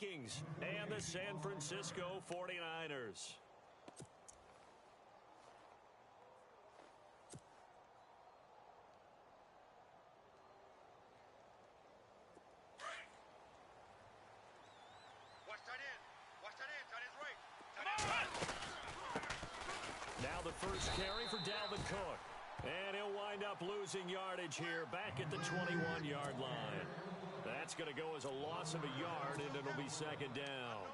Vikings and the San Francisco 49ers. Now the first carry for Dalvin Cook. And he'll wind up losing yardage here back at the 21-yard line. That's going to go as a loss of a yard, and it'll be second down.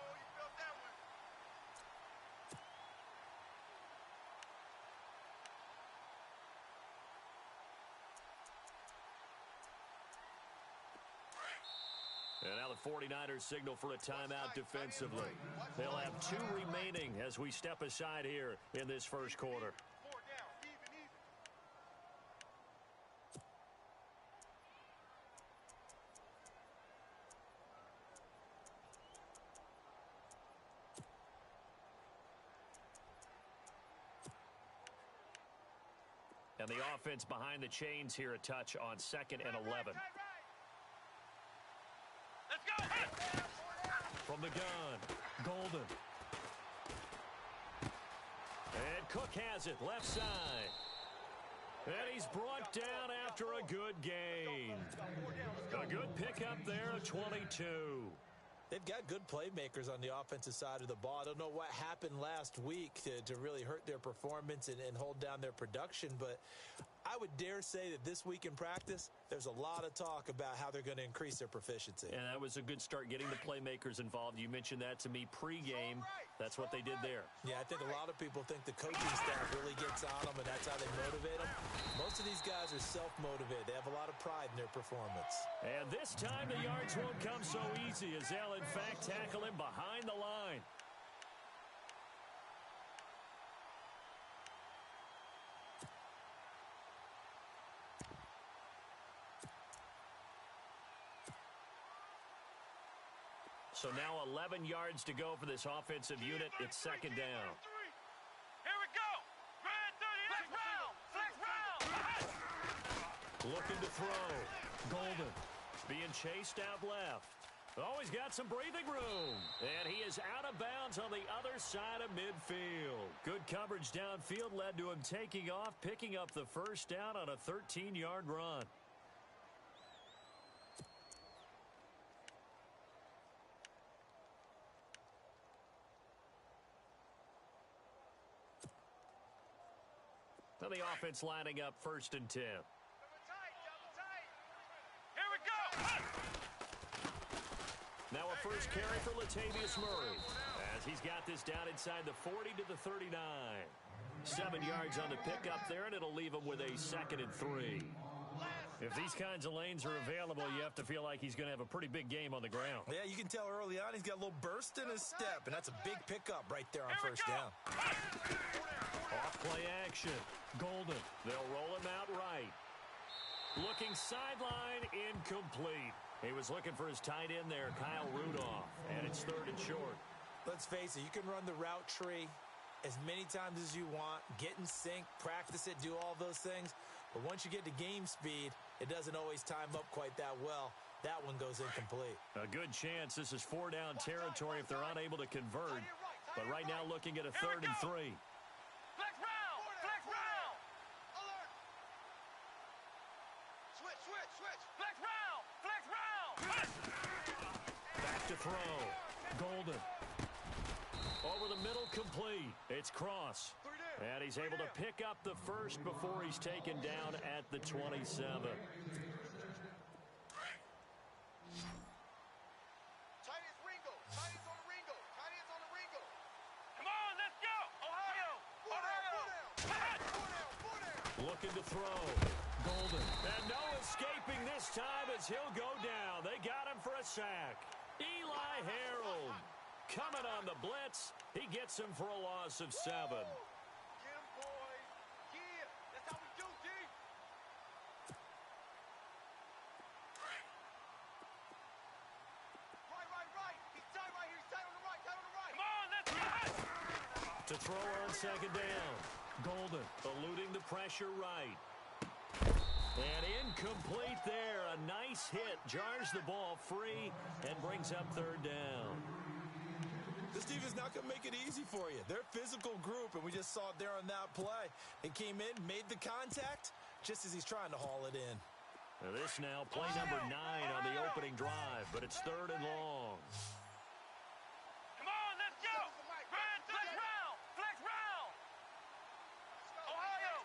And now the 49ers signal for a timeout defensively. They'll have 2 remaining as we step aside here in this first quarter. And the offense behind the chains here a touch on 2nd and 11. Let's go! From the gun, Golden. And Cook has it, left side. And he's brought down after a good gain. A good pickup there at 22. They've got good playmakers on the offensive side of the ball. I don't know what happened last week to really hurt their performance and hold down their production, but I would dare say that this week in practice, there's a lot of talk about how they're going to increase their proficiency. And that was a good start getting the playmakers involved. You mentioned that to me pregame. That's what they did there. Yeah, I think a lot of people think the coaching staff really gets on them, and that's how they motivate them. Most of these guys are self-motivated. They have a lot of pride in their performance. And this time the yards won't come so easy as they'll, in fact, tackle him behind the line. So now 11 yards to go for this offensive unit. It's second down. Here we go. Flex round. Flex round. Looking to throw. Golden being chased out left. Oh, he's got some breathing room. And he is out of bounds on the other side of midfield. Good coverage downfield led to him taking off, picking up the first down on a 13-yard run. Now the offense lining up 1st and 10. Here we go. Now a first carry for Latavius Murray as he's got this down inside the 40 to the 39. 7 yards on the pickup there, and it'll leave him with a 2nd and 3. If these kinds of lanes are available, you have to feel like he's going to have a pretty big game on the ground. Yeah, you can tell early on he's got a little burst in his step, and that's a big pickup right there on first down. Off play action. Golden. They'll roll him out right. Looking sideline, incomplete. He was looking for his tight end there, Kyle Rudolph, and it's 3rd and short. Let's face it, you can run the route tree as many times as you want, get in sync, practice it, do all those things. But once you get to game speed, it doesn't always time up quite that well. That one goes incomplete. A good chance this is 4-down territory if they're unable to convert. But right now looking at a 3rd and 3. Flex round. Flex round. Alert. Switch. Flex round. Flex round. Back to throw. Golden. Over the middle, complete. It's Cross. And he's able to pick up the first before he's taken down at the 27. Come on, let's go. Ohio. Looking to throw. Golden. And no escaping this time as he'll go down. They got him for a sack. Eli Harold coming on the blitz. He gets him for a loss of 7. Get him, boys. Yeah, that's how we do, D. Right. He's tight right here. He's tight on the right. Come on, let's go. To throw on 2nd down. Golden eluding the pressure right. And incomplete there. A nice hit. Jars the ball free and brings up 3rd down. This defense not going to make it easy for you. They're a physical group, and we just saw it there on that play. It came in, made the contact, just as he's trying to haul it in. Now this now, play number 9 on the opening drive, but it's 3rd and long. Come on, let's go. Run, flex round. Flex round. Ohio.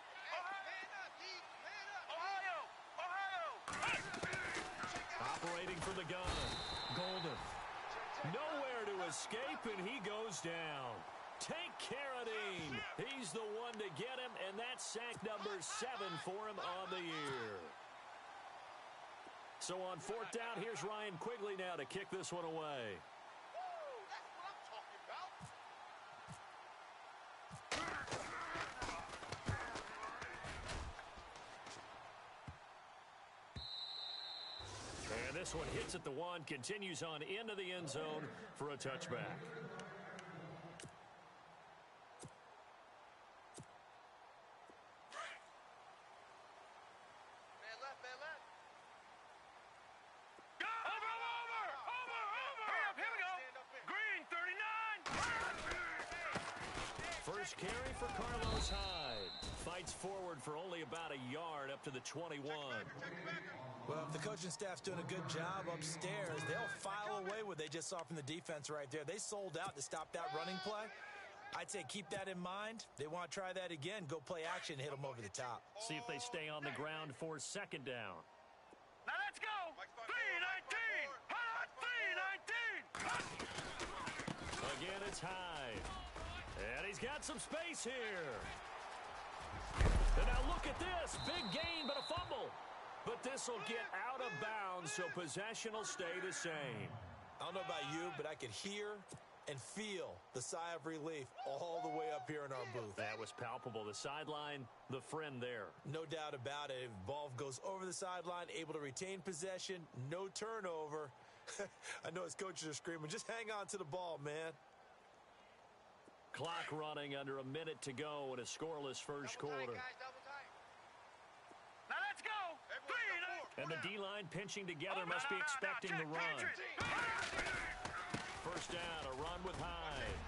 Operating from the gun. Golden. Nowhere to escape, and he goes down. Take Carradine. He's the one to get him, and that's sack number 7 for him on the year. So on 4th down, here's Ryan Quigley now to kick this one away. That's what I'm talking about. And this one hits at the 1, continues on into the end zone for a touchback. Man left, man left. Here we go. Green, 39. First carry for Carlos Hyde. Fights forward for only about a yard up to the 21. Well, if the coaching staff's doing a good job upstairs, they'll file away what they just saw from the defense right there. They sold out to stop that running play. I'd say keep that in mind. They want to try that again. Go play action, hit them over the top. See if they stay on the ground for 2nd down. Now let's go. 319. Hot 319. Again, it's Hyde. And he's got some space here. And now look at this. Big gain, but a fumble. But this will get out of bounds, so possession will stay the same. I don't know about you, but I could hear and feel the sigh of relief all the way up here in our booth. That was palpable. The sideline, the friend there. No doubt about it. If ball goes over the sideline, able to retain possession, no turnover. I know his coaches are screaming, just hang on to the ball, man. Clock running under a minute to go in a scoreless first quarter. Double tight. Now let's go. And the D-line pinching together must be expecting the run. First down, a run with Hyde.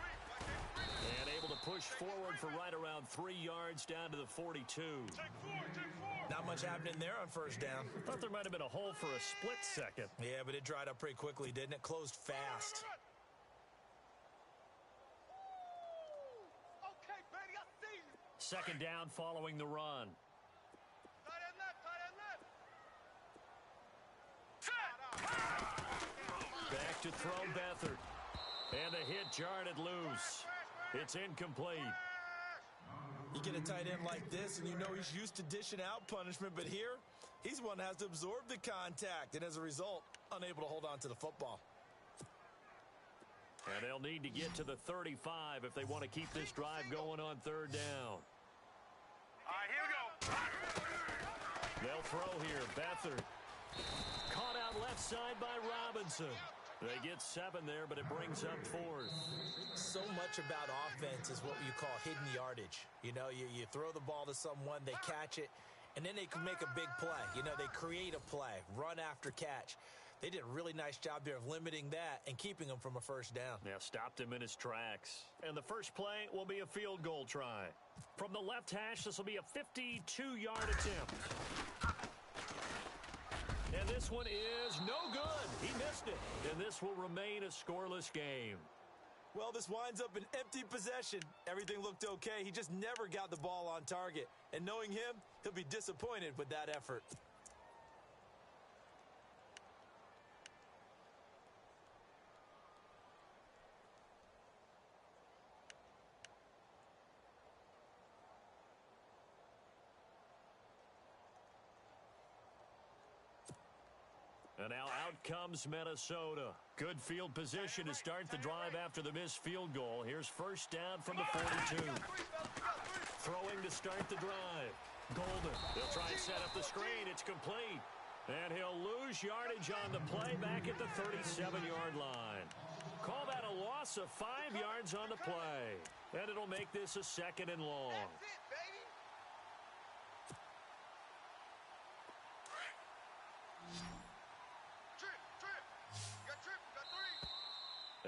And able to push forward for right around 3 yards down to the 42. Not much happening there on first down. Thought there might have been a hole for a split second. Yeah, but it dried up pretty quickly, didn't it? Closed fast. Okay, baby, I see you. 2nd down following the run. Tight end left. Back to throw Beathard. And the hit jarred it loose. It's incomplete. You get a tight end like this, and you know he's used to dishing out punishment, but here, he's one that has to absorb the contact, and as a result, unable to hold on to the football. And they'll need to get to the 35 if they want to keep this drive going on 3rd down. All right, here we go. They'll throw here. Beathard. Caught out left side by Robinson. They get 7 there, but it brings up 4th. So much about offense is what you call hidden yardage. You know, you throw the ball to someone, they catch it, and then they can make a big play. You know, they create a play, run after catch. They did a really nice job there of limiting that and keeping him from a first down. Now stopped him in his tracks. And the first play will be a field goal try. From the left hash, this will be a 52-yard attempt. And this one is no good. He missed it. And this will remain a scoreless game. Well, this winds up an empty possession. Everything looked okay. He just never got the ball on target. And knowing him, he'll be disappointed with that effort. And now out comes Minnesota. Good field position to start the drive after the missed field goal. Here's first down from the 42. Throwing to start the drive. Golden. They'll try and set up the screen. It's complete. And he'll lose yardage on the play back at the 37-yard line. Call that a loss of 5 yards on the play. And it'll make this a 2nd and long. That's it, baby.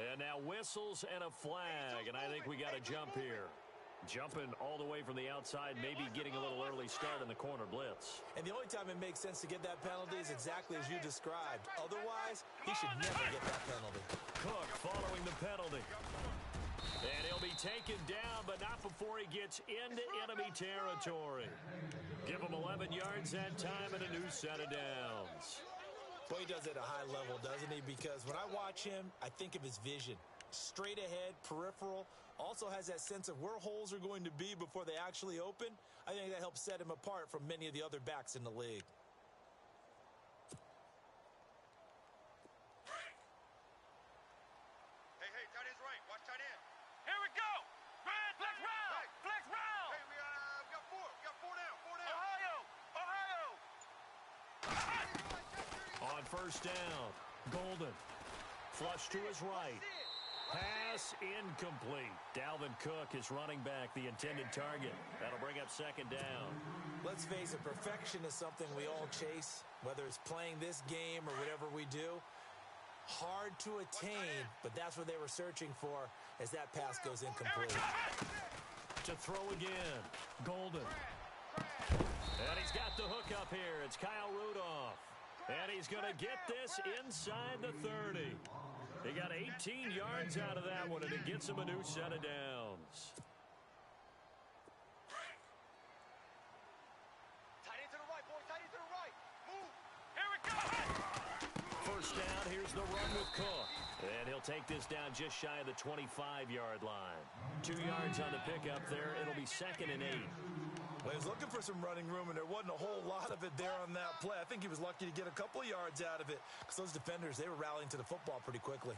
And now whistles and a flag, and I think we got a jump here. Jumping all the way from the outside, maybe getting a little early start in the corner blitz. And the only time it makes sense to get that penalty is exactly as you described. Otherwise, he should never get that penalty. Cook following the penalty. And he'll be taken down, but not before he gets into enemy territory. Give him 11 yards that time and a new set of downs. Boy, he does it at a high level, doesn't he? Because when I watch him, I think of his vision. Straight ahead, peripheral. Also has that sense of where holes are going to be before they actually open. I think that helps set him apart from many of the other backs in the league. Hey, tight end's right. Watch tight end. Here we go. Flex round. Flex round. Hey, we got four. We got four down. Ohio. On first down, Golden. Flush to his right. Pass incomplete. Dalvin Cook is running back the intended target. That'll bring up second down. Let's face it, perfection is something we all chase, whether it's playing this game or whatever we do. Hard to attain, but that's what they were searching for as that pass goes incomplete. To throw again, Golden. And he's got the hook up here. It's Kyle Rudolph. And he's going to get this inside the 30. He got 18 yards out of that one, and it gets him a new set of downs. Tight end to the right, boys. Tight end to the right. Move. Here we go. First down, here's the run with Cook. And he'll take this down just shy of the 25-yard line. 2 yards on the pickup there. It'll be 2nd and 8. Well, he was looking for some running room, and there wasn't a whole lot of it there on that play. I think he was lucky to get a couple of yards out of it because those defenders, they were rallying to the football pretty quickly.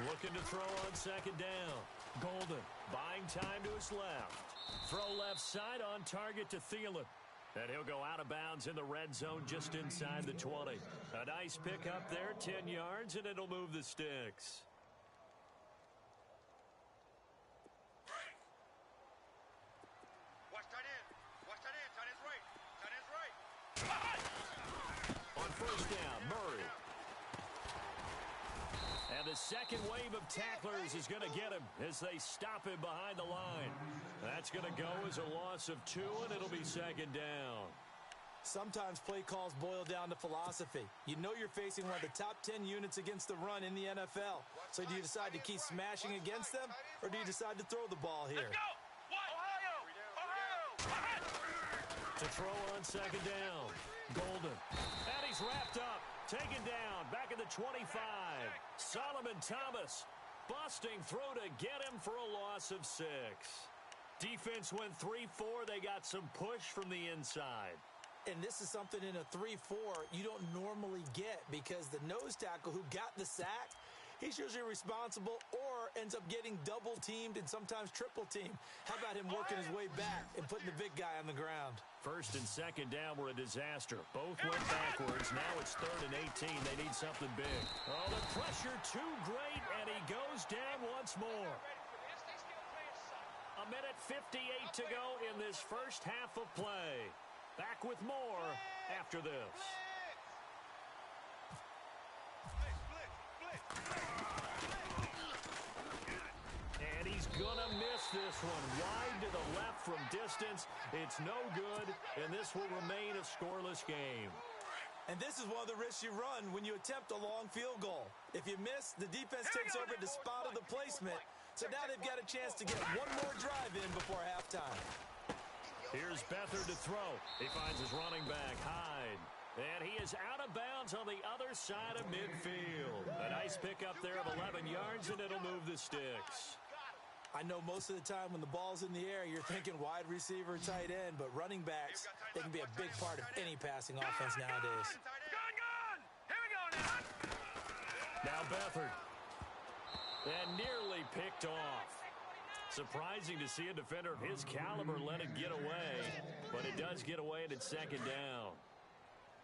Looking to throw on second down. Golden buying time to his left. Throw left side on target to Thielen. And he'll go out of bounds in the red zone just inside the 20. A nice pickup there, 10 yards, and it'll move the sticks. Watch tight end. Watch tight end. Tight end's right. Tight end's right. On first down, Murray. And the second wave of tacklers is going to get him as they stop him behind the line. That's going to go as a loss of 2, and it'll be second down. Sometimes play calls boil down to philosophy. You know you're facing one of the top 10 units against the run in the NFL. So do you decide to keep smashing against them, or do you decide to throw the ball here? Let's go. Ohio. To throw on second down, Golden. And he's wrapped up. Taken down, back at the 25. Solomon Thomas busting through to get him for a loss of 6. Defense went 3-4. They got some push from the inside. And this is something in a 3-4 you don't normally get because the nose tackle who got the sack, he's usually responsible or ends up getting double-teamed and sometimes triple-teamed. How about him working his way back and putting the big guy on the ground? First and second down were a disaster. Both went backwards. Now it's 3rd and 18. They need something big. Oh, the pressure too great, and he goes down once more. A minute 58 to go in this first half of play. Back with more after this. And he's gonna miss this one. Wide to the left from distance. It's no good, and this will remain a scoreless game. And this is one of the risks you run when you attempt a long field goal. If you miss, the defense takes over the spot of the placement. So now they've got a chance to get one more drive in before halftime. Here's Beathard to throw. He finds his running back, Hyde. And he is out of bounds on the other side of midfield. A nice pickup there of 11 yards, and it'll move the sticks. I know most of the time when the ball's in the air, you're thinking wide receiver, tight end, but running backs, they can be a big part of any passing offense nowadays. Gun! Here we go now. Now Beathard. And nearly picked off. Surprising to see a defender of his caliber let it get away, but it does get away and it's second down.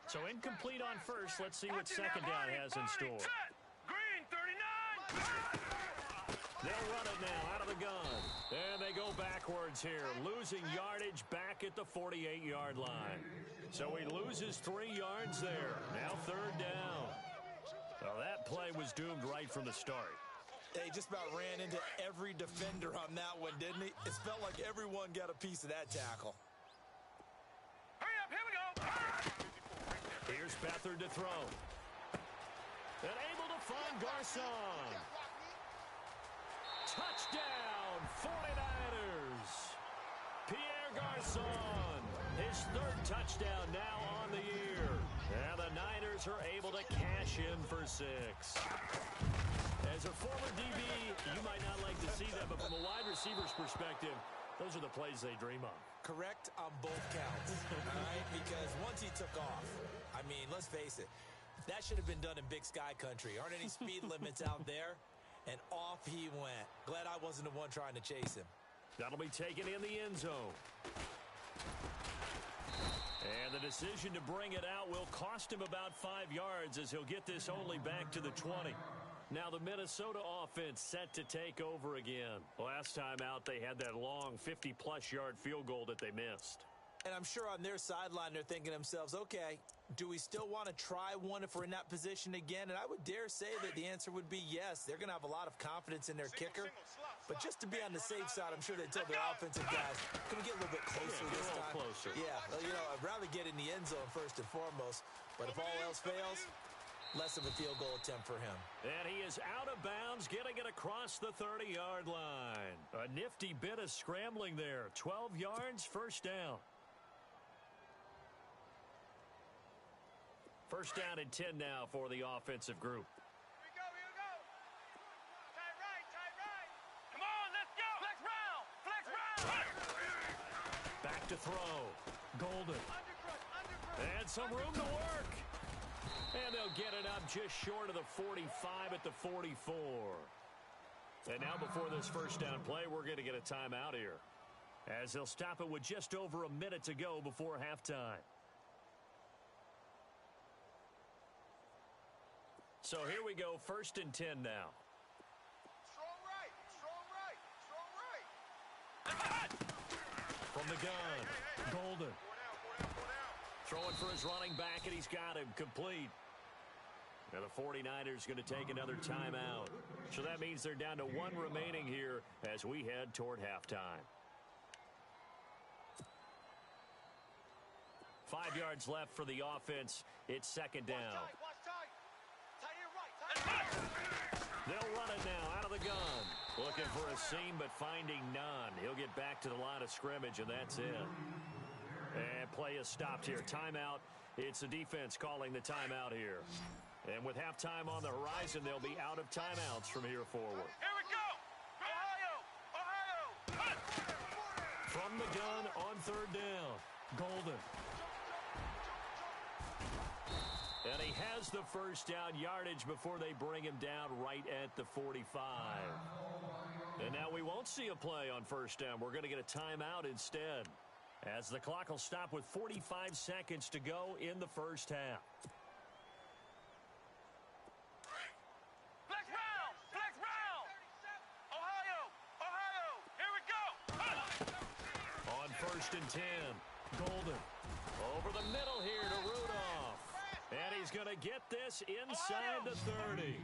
So incomplete on first. Let's see what second down has in store. Green 39. They'll run it now out of the gun. And they go backwards here, losing yardage back at the 48-yard line. So he loses 3 yards there. Now third down. Well, that play was doomed right from the start. He just about ran into every defender on that one, didn't he? It felt like everyone got a piece of that tackle. Hurry up, here we go. Here's Beathard to throw. And able to find Garcon. Touchdown, 49ers. Pierre Garcon, his 3rd touchdown now on the year. And the Niners are able to cash in for 6. As a former DB, you might not like to see that, but from a wide receiver's perspective, those are the plays they dream of. Correct on both counts, all right? Because once he took off, I mean, let's face it, that should have been done in Big Sky Country. Aren't any speed limits out there? And off he went. Glad I wasn't the one trying to chase him. That'll be taken in the end zone. And the decision to bring it out will cost him about 5 yards as he'll get this only back to the 20. Now the Minnesota offense set to take over again. Last time out, they had that long 50-plus yard field goal that they missed. And I'm sure on their sideline they're thinking to themselves, okay, do we still want to try one if we're in that position again? And I would dare say that the answer would be yes. They're going to have a lot of confidence in their kicker. But just to be on the safe side, I'm sure they tell their offensive guys, can we get a little bit closer this time? Closer. Yeah, well, you know, I'd rather get in the end zone first and foremost. But if all else fails, less of a field goal attempt for him. And he is out of bounds, getting it across the 30-yard line. A nifty bit of scrambling there. 12 yards, first down. First down and 10 now for the offensive group. Here we go. Tight right. Come on, let's go. Flex round. Back to throw. Golden. And some room to work. And they'll get it up just short of the 45 at the 44. And now before this first down play, we're going to get a timeout here, as they'll stop it with just over a minute to go before halftime. So here we go, first and 10 now. Strong right. From the gun, Golden. Four down. Throwing for his running back, and he's got him complete. And the 49ers going to take another timeout. So that means they're down to 1 remaining here as we head toward halftime. 5 yards left for the offense. It's second down. Watch tight. Tight here right. They'll run it now out of the gun. Looking for a seam, but finding none. He'll get back to the line of scrimmage, and that's it. And play is stopped here. Timeout. It's the defense calling the timeout here. And with halftime on the horizon, they'll be out of timeouts from here forward. Here we go. Ohio. From the gun on third down, Golden. And he has the first down yardage before they bring him down right at the 45. And now we won't see a play on first down. We're going to get a timeout instead, as the clock will stop with 45 seconds to go in the first half. Flex round. Ohio. Here we go. On first and 10, Golden. Over the middle here to Rudolph. And he's going to get this inside the 30.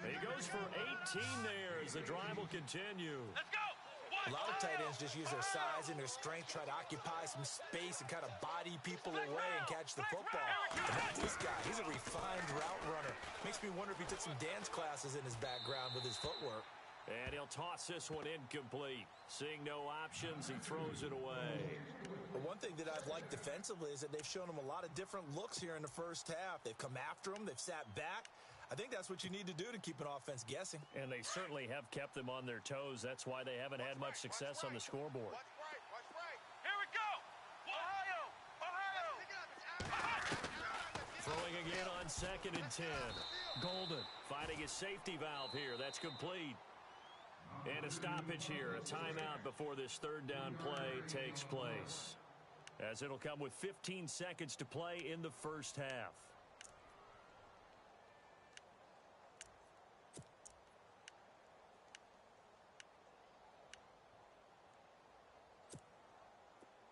He goes for 18 there as the drive will continue. Let's go. A lot of tight ends just use their size and their strength, try to occupy some space and kind of body people away and catch the football. And that's this guy. He's a refined route runner. Makes me wonder if he took some dance classes in his background with his footwork. And he'll toss this one incomplete. Seeing no options, he throws it away. But one thing that I've liked defensively is that they've shown him a lot of different looks here in the first half. They've come after him. They've sat back. I think that's what you need to do to keep an offense guessing. And they certainly have kept them on their toes. That's why they haven't had much success on the scoreboard. Watch right. Here we go. Ohio. Throwing again on second and 10. Golden finding his safety valve here. That's complete. And a stoppage here, a timeout before this third down play takes place, as it'll come with 15 seconds to play in the first half.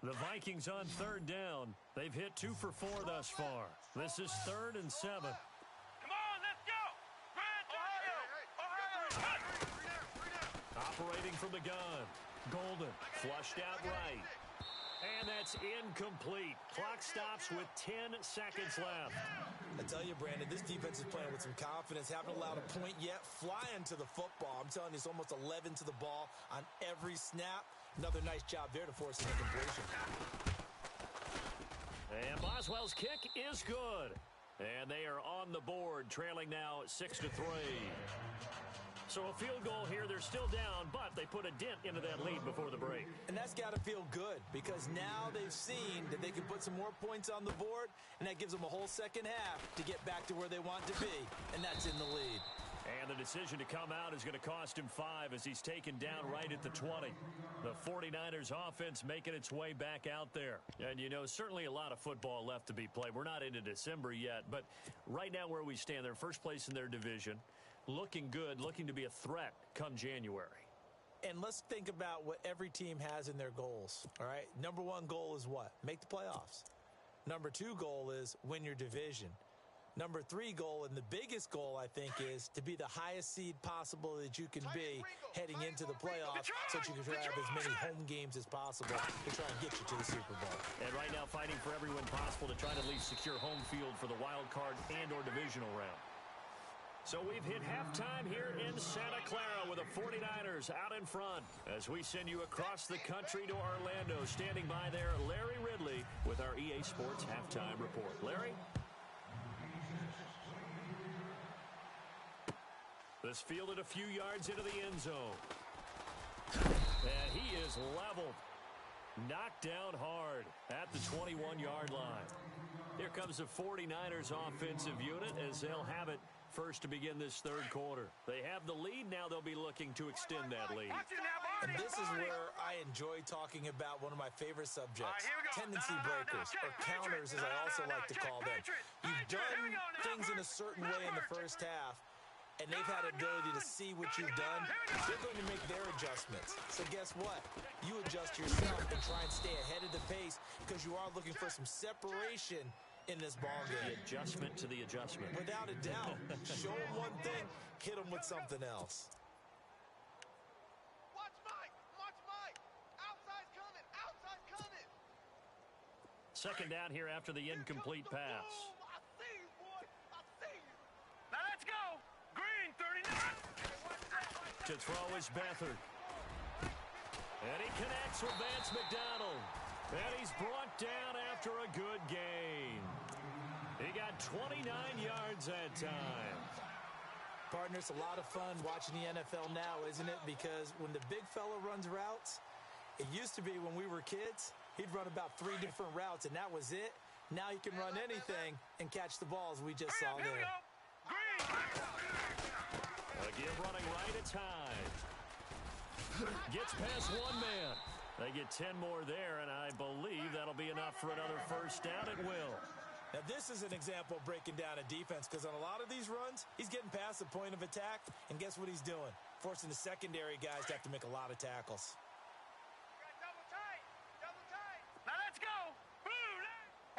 The Vikings on third down. They've hit 2 for 4 thus far. This is 3rd and 7. Come on, let's go! Ohio! Operating from the gun. Golden flushed out right. And that's incomplete. Clock stops with 10 seconds left. I tell you, Brandon, this defense is playing with some confidence. Haven't allowed a point yet. Flying to the football. I'm telling you, it's almost 11 to the ball on every snap. Another nice job there to force an incompletion. And Boswell's kick is good. And they are on the board, trailing now 6-3. So a field goal here. They're still down, but they put a dent into that lead before the break. And that's got to feel good, because now they've seen that they can put some more points on the board, and that gives them a whole second half to get back to where they want to be, and that's in the lead. And the decision to come out is going to cost him 5 as he's taken down right at the 20. The 49ers offense making its way back out there. And, you know, certainly a lot of football left to be played. We're not into December yet, but right now where we stand, they're first place in their division. Looking good, looking to be a threat come January. And let's think about what every team has in their goals, all right? Number 1 goal is what? Make the playoffs. Number 2 goal is win your division. Number 3 goal, and the biggest goal, I think, is to be the highest seed possible that you can be heading into the playoffs, so that you can have as many home games as possible to try and get you to the Super Bowl. And right now fighting for every win possible to try to at least secure home field for the wild card and or divisional round. So we've hit halftime here in Santa Clara with the 49ers out in front as we send you across the country to Orlando. Standing by there, Larry Ridley with our EA Sports Halftime Report. Larry? This fielded a few yards into the end zone. And he is leveled. Knocked down hard at the 21-yard line. Here comes the 49ers offensive unit as they'll have it first to begin this third quarter. They have the lead. Now they'll be looking to extend that lead. And this is where I enjoy talking about one of my favorite subjects, tendency breakers, or counters as I also like to call them. You've done things in a certain way in the first half, and they've had ability to see what you've done. They're going to make their adjustments. So guess what? You adjust yourself and try and stay ahead of the pace, because you are looking for some separation in this ball game. The adjustment to the adjustment. Without a doubt. Show them one thing, hit them with something else. Watch Mike! Watch Mike! Outside's coming! Outside's coming! Second down here after the incomplete pass. I see you, boy! I see you! Now let's go! Green, 39! To throw is Beathard. And he connects with Vance McDonald. And he's brought down after a good gain. He got 29 yards that time. Partner, it's a lot of fun watching the NFL now, isn't it? Because when the big fella runs routes, it used to be when we were kids, he'd run about 3 different routes, and that was it. Now he can run anything and catch the balls we just saw there. Again, running right, it's Hyde. Gets past one man. They get 10 more there, and I believe that'll be enough for another first down. It will. Now, this is an example of breaking down a defense, because on a lot of these runs, he's getting past the point of attack, and guess what he's doing? Forcing the secondary guys to have to make a lot of tackles. Double tight! Double tight! Now let's go! Blue!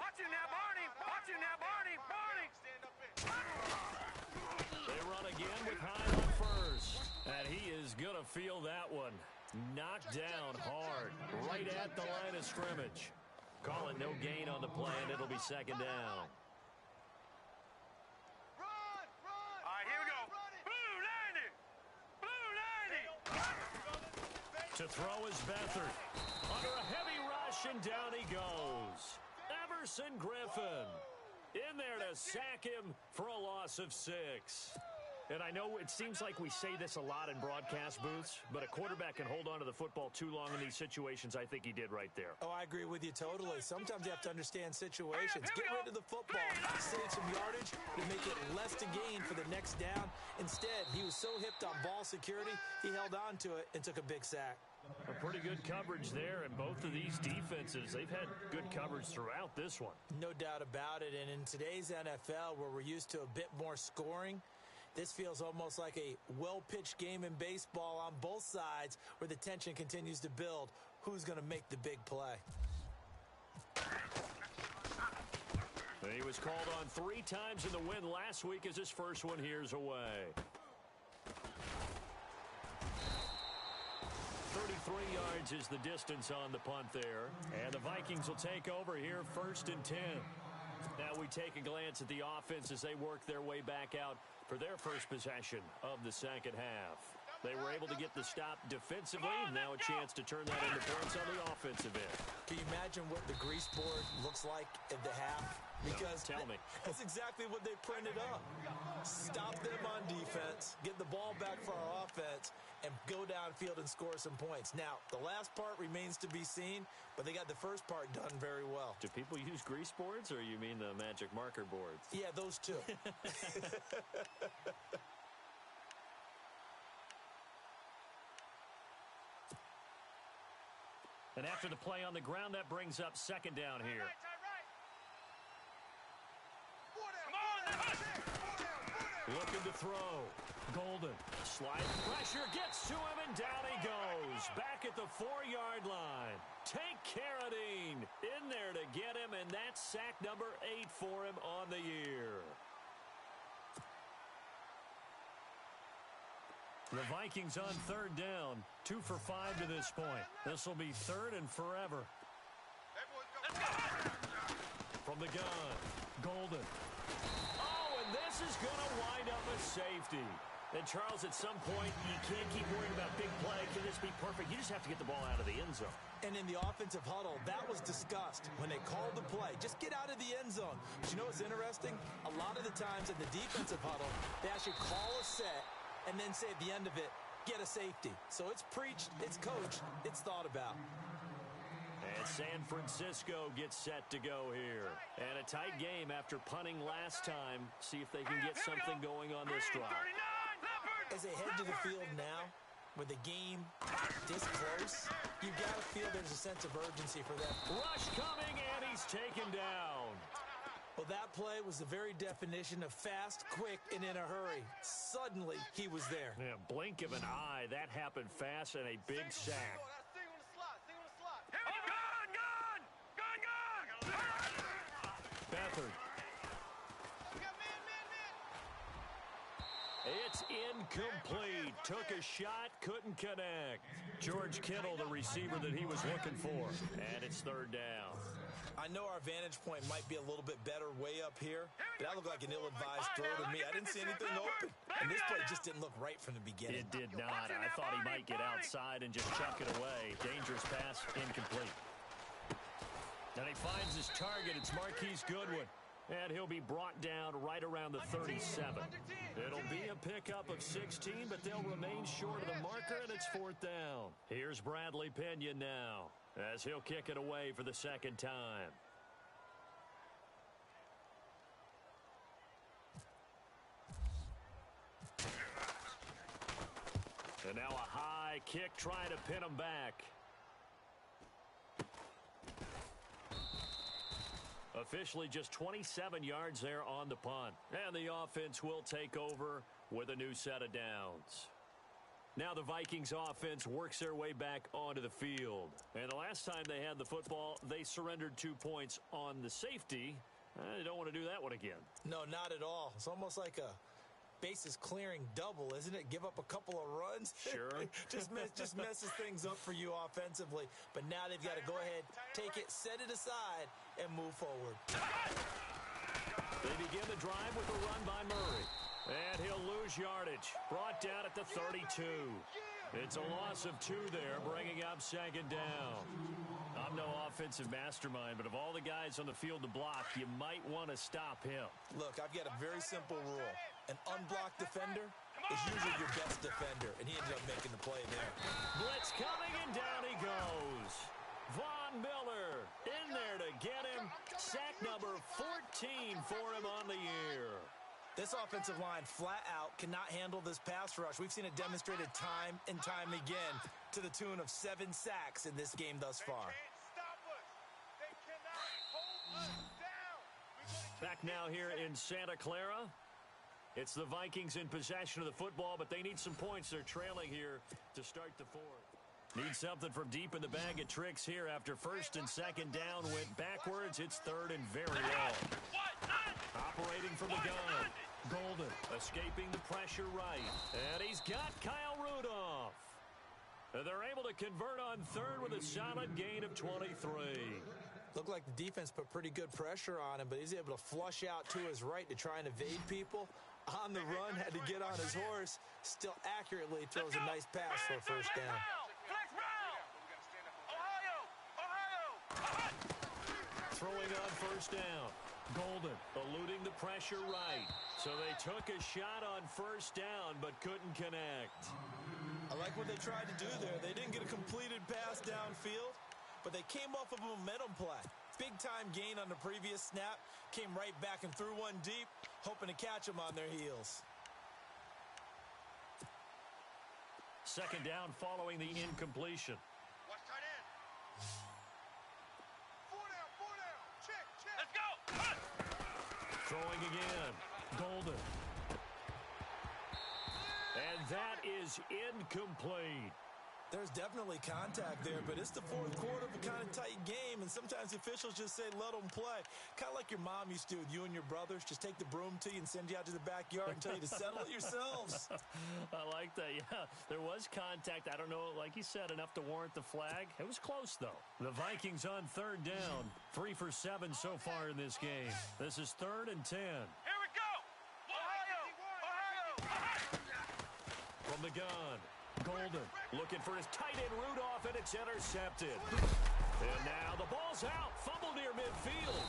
Watch him now, Barney! Watch him now, Barney! Barney! Stand up in. They run again with Hyde on first, and he is going to feel that one. Knocked down hard, right at the line of scrimmage. Call it no gain on the play, and it'll be second down. Run! Run! All right, here we go. Blue 90! Blue 90! To throw is Beathard. Under a heavy rush, and down he goes. Everson Griffin in there to sack him for a loss of 6. And I know it seems like we say this a lot in broadcast booths, but a quarterback can hold on to the football too long in these situations. I think he did right there. Oh, I agree with you totally. Sometimes you have to understand situations. Get rid of the football. Save some yardage to make it less to gain for the next down. Instead, he was so hipped on ball security, he held on to it and took a big sack. A pretty good coverage there, and both of these defenses, they've had good coverage throughout this one. No doubt about it, and in today's NFL, where we're used to a bit more scoring, this feels almost like a well-pitched game in baseball on both sides where the tension continues to build. Who's going to make the big play? He was called on 3 times in the win last week as his first one here's away. 33 yards is the distance on the punt there. And the Vikings will take over here 1st and 10. Now we take a glance at the offense as they work their way back out for their first possession of the second half. They were able to get the stop defensively. Now a chance to turn that into points on the offensive end. Can you imagine what the grease board looks like at the half? Because no, tell me. That's exactly what they printed up. Stop them on defense, get the ball back for our offense, and go downfield and score some points. Now, the last part remains to be seen, but they got the first part done very well. Do people use grease boards, or you mean the magic marker boards? Yeah, those two. And after the play on the ground, that brings up second down here. Looking to throw. Golden. Sliding pressure gets to him, and down he goes. Back at the 4-yard line. Tank Carradine in there to get him, and that's sack number 8 for him on the year. The Vikings on 3rd down. 2 for 5 to this point. This will be 3rd and forever. From the gun. Golden. Oh, and this is going to wind up a safety. And, Charles, at some point, you can't keep worrying about big play. Can this be perfect? You just have to get the ball out of the end zone. And in the offensive huddle, that was discussed when they called the play. Just get out of the end zone. But you know what's interesting? A lot of the times in the defensive huddle, they actually call a set and then say at the end of it, get a safety. So it's preached, it's coached, it's thought about. And San Francisco gets set to go here. And a tight game after punting last time. See if they can get something going on this drive. As they head to the field now, with the game this close, you've got to feel there's a sense of urgency for them. Rush coming, and he's taken down. Well, that play was the very definition of fast, quick, and in a hurry. Suddenly, he was there. Yeah, blink of an eye. That happened fast and a big sack. Beathard. It's incomplete. Took a shot, couldn't connect. George Kittle, the receiver that he was looking for. And it's 3rd down. I know our vantage point might be a little bit better way up here, but that looked like an ill-advised throw to me. I didn't see anything open. And this play just didn't look right from the beginning. It did not. I thought he might get outside and just chuck it away. Dangerous pass, incomplete. And he finds his target. It's Marquise Goodwin. And he'll be brought down right around the 37. It'll be a pickup of 16, but they'll remain short of the marker, and it's 4th down. Here's Bradley Pinion now, as he'll kick it away for the 2nd time. And now a high kick trying to pin him back. Officially just 27 yards there on the punt. And the offense will take over with a new set of downs. Now the Vikings offense works their way back onto the field. And the last time they had the football, they surrendered 2 points on the safety. They don't want to do that one again. No, not at all. It's almost like a bases clearing double, isn't it? Give up a couple of runs. Sure. just messes things up for you offensively. But now they've got to go ahead, take it, set it aside, and move forward. They begin the drive with a run by Murray. And he'll lose yardage. Brought down at the 32. It's a loss of 2 there, bringing up 2nd down. I'm no offensive mastermind, but of all the guys on the field to block, you might want to stop him. Look, I've got a very simple rule. An unblocked defender is usually your best defender, and he ended up making the play there. Blitz coming, and down he goes. Von Miller in there to get him. Sack number 14 for him on the year. This offensive line flat out cannot handle this pass rush. We've seen it demonstrated time and time again to the tune of 7 sacks in this game thus far. Back now here in Santa Clara. It's the Vikings in possession of the football, but they need some points. They're trailing here to start the fourth. Need something from deep in the bag of tricks here after first and second down went backwards. It's third and very long. Operating from the gun. Golden escaping the pressure right. And he's got Kyle Rudolph. And they're able to convert on third with a solid gain of 23. Looked like the defense put pretty good pressure on him, but he's able to flush out to his right to try and evade people. On the run, had to get on his horse. Still accurately throws a nice pass for a first down. Throwing on first down. Golden eluding the pressure right. So they took a shot on first down but couldn't connect. I like what they tried to do there. They didn't get a completed pass downfield, but they came off of a momentum play. Big-time gain on the previous snap. Came right back and threw one deep, hoping to catch them on their heels. Second down following the incompletion. Watch tight end. 4 down. Check. Let's go. Throwing again. Golden. And that is incomplete. There's definitely contact there, but it's the fourth quarter of a kind of tight game, and sometimes the officials just say, let them play. Kind of like your mom used to do with you and your brothers. Just take the broom to you and send you out to the backyard and tell you to settle it yourselves. I like that, yeah. There was contact. I don't know, like you said, enough to warrant the flag. It was close, though. The Vikings on third down. 3 for 7 so far in this game. This is 3rd and 10. Here we go. Ohio. From the gun. Golden looking for his tight end Rudolph, and it's intercepted. And now the ball's out. Fumble near midfield.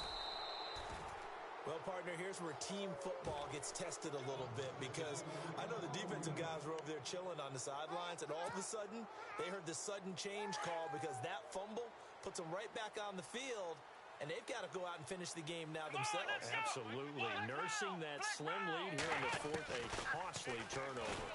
Well, partner, here's where team football gets tested a little bit, because I know the defensive guys were over there chilling on the sidelines, and all of a sudden they heard the sudden change call because that fumble puts them right back on the field, and they've got to go out and finish the game now themselves. Absolutely. Nursing that slim lead here in the fourth, a costly turnover.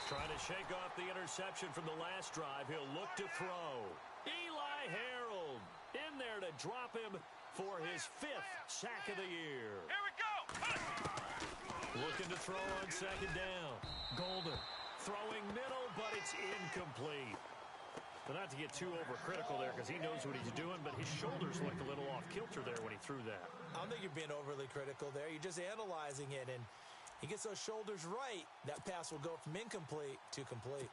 Trying to shake off the interception from the last drive. He'll look to throw. Eli Harold in there to drop him for his 5th sack of the year. Here we go. Looking to throw on second down. Golden throwing middle, but it's incomplete. But not to get too overcritical there, because he knows what he's doing, but his shoulders looked a little off kilter there when he threw that. I don't think you're being overly critical there. You're just analyzing it, and he gets those shoulders right, that pass will go from incomplete to complete.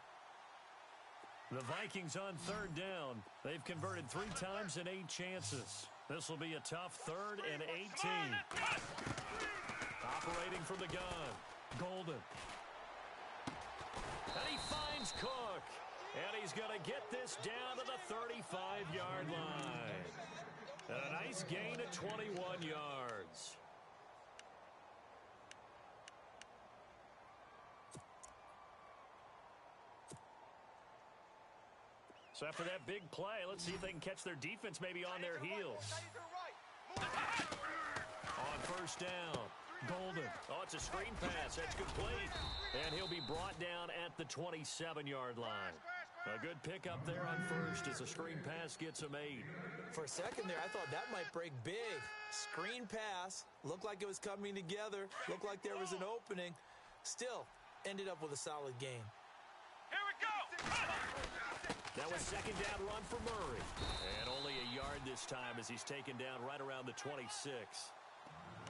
The Vikings on third down. They've converted 3 times in 8 chances. This will be a tough 3rd and 18. Operating from the gun. Golden. And he finds Cook. And he's going to get this down to the 35-yard line. And a nice gain of 21 yards. So after that big play, let's see if they can catch their defense maybe on their heels. On first down, Golden. Oh, it's a screen pass. That's complete. And he'll be brought down at the 27-yard line. A good pickup there on first as a screen pass gets him 8. For a second there, I thought that might break big. Screen pass. Looked like it was coming together. Looked like there was an opening. Still, ended up with a solid gain. Here we go. That was second down run for Murray. And only a yard this time as he's taken down right around the 26.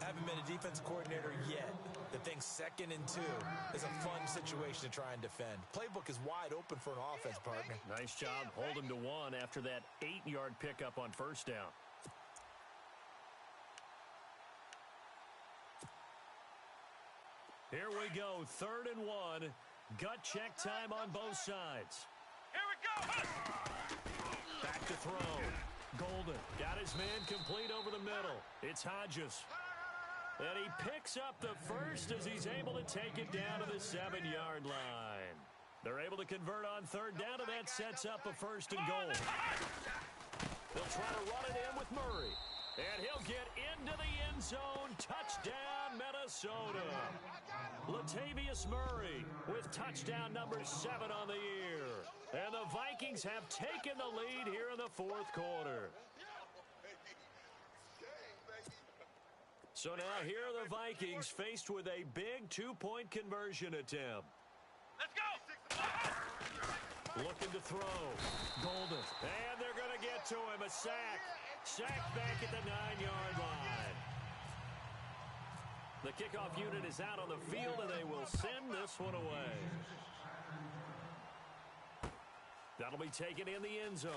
I haven't been a defense coordinator yet that thinks 2nd and 2 is a fun situation to try and defend. Playbook is wide open for an offense, partner. Nice job holding to 1 after that 8-yard pickup on first down. Here we go, 3rd and 1. Gut check time on both sides. Here we go. Back to throw. Golden got his man complete over the middle. It's Hodges. And he picks up the first as he's able to take it down to the 7-yard line. They're able to convert on third down, and that sets up a first and goal. They'll try to run it in with Murray. And he'll get into the end zone. Touchdown, Minnesota. Latavius Murray with touchdown number 7 on the year. And the Vikings have taken the lead here in the fourth quarter. So now here are the Vikings faced with a big 2-point conversion attempt. Let's go! Looking to throw. Golden. And they're going to get to him. A sack. Sack back at the 9-yard line. The kickoff unit is out on the field, and they will send this one away. That'll be taken in the end zone.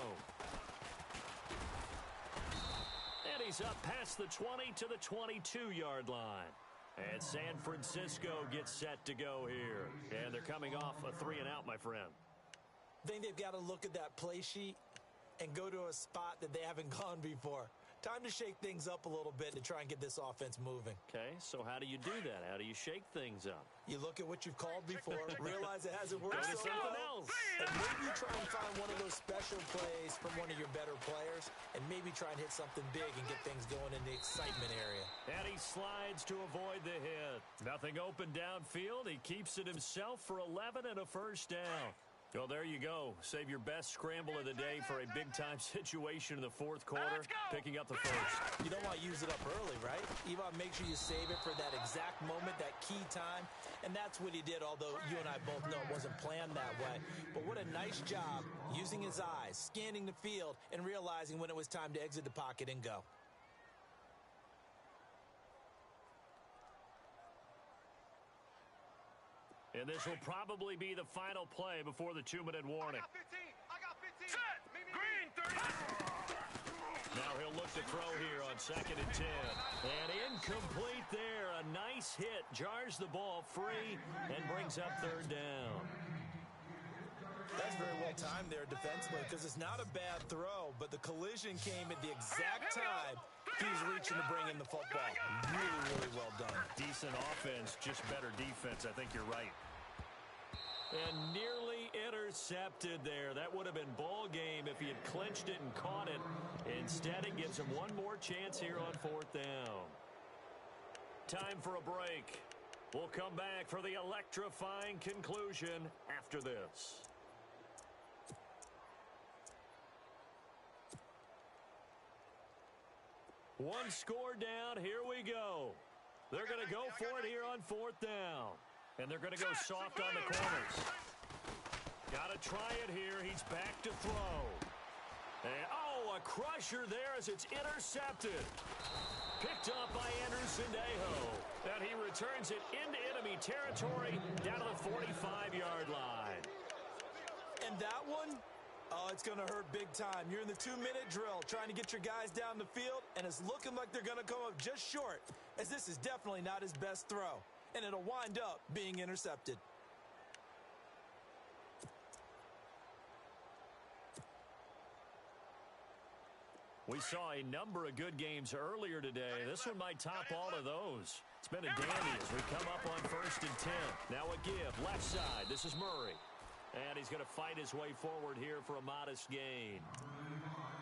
And he's up past the 20 to the 22-yard line. And San Francisco gets set to go here. And they're coming off a 3-and-out, my friend. I think they've got to look at that play sheet and go to a spot that they haven't gone before. Time to shake things up a little bit to try and get this offense moving. Okay, so how do you do that? How do you shake things up? You look at what you've called before, realize it hasn't worked Go to so something well, else. and maybe try and find one of those special plays from one of your better players, and maybe try and hit something big and get things going in the excitement area. And he slides to avoid the hit. Nothing open downfield. He keeps it himself for 11 and a first down. Well, there you go. Save your best scramble of the day for a big-time situation in the fourth quarter, picking up the first. You don't want to use it up early, right? You want to make sure you save it for that exact moment, that key time, and that's what he did, although you and I both know it wasn't planned that way. But what a nice job using his eyes, scanning the field, and realizing when it was time to exit the pocket and go. And this will probably be the final play before the 2-minute warning. I got 15. Set. Green 30. Now he'll look to throw here on 2nd and 10. And incomplete there. A nice hit. Jars the ball free and brings up third down. That's very well timed there defensively because it's not a bad throw, but the collision came at the exact time he's reaching to bring in the football. Really, really well done. Decent offense, just better defense. I think you're right. And nearly intercepted there. That would have been ball game if he had clinched it and caught it. Instead, it gives him one more chance here on 4th down. Time for a break. We'll come back for the electrifying conclusion after this. One score down. Here we go. They're going to go for it here on 4th down. And they're going to go soft on the corners. Got to try it here. He's back to throw. And, a crusher there as it's intercepted. Picked up by Anderson Dejo. And he returns it into enemy territory down to the 45-yard line. And that one, it's going to hurt big time. You're in the 2-minute drill trying to get your guys down the field, and it's looking like they're going to come up just short, as this is definitely not his best throw. And it'll wind up being intercepted. We saw a number of good games earlier today. This one might top all of those. It's been a dandy as we come up on 1st and 10. Now a give, left side. This is Murray. And he's going to fight his way forward here for a modest gain.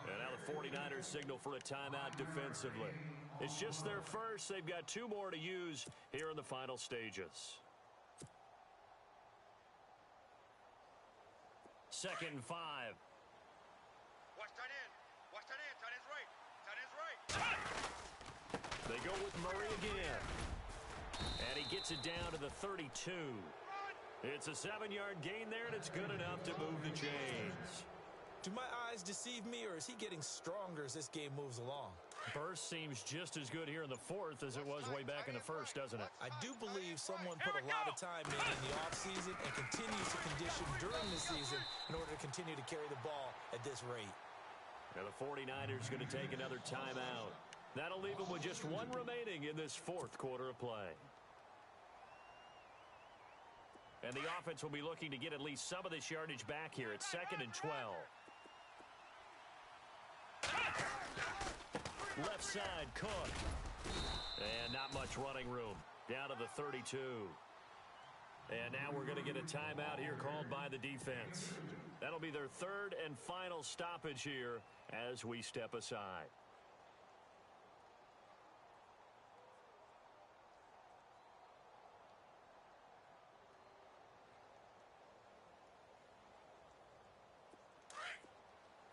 And now the 49ers signal for a timeout defensively. It's just their first. They've got 2 more to use here in the final stages. 2nd and 5. Watch tight end. Watch tight end. Tight end's right. Tight end's right. They go with Murray again. And he gets it down to the 32. It's a 7-yard gain there, and it's good enough to move the chains. Do my eyes deceive me, or is he getting stronger as this game moves along? Burst seems just as good here in the 4th as it was way back in the 1st, doesn't it? I do believe someone put a lot of time in the offseason and continues to condition during the season in order to continue to carry the ball at this rate. Now the 49ers going to take another timeout. That'll leave them with just 1 remaining in this 4th quarter of play. And the offense will be looking to get at least some of this yardage back here at 2nd and 12. Left side, Cook. And not much running room. Down to the 32. And now we're going to get a timeout here called by the defense. That'll be their third and final stoppage here as we step aside.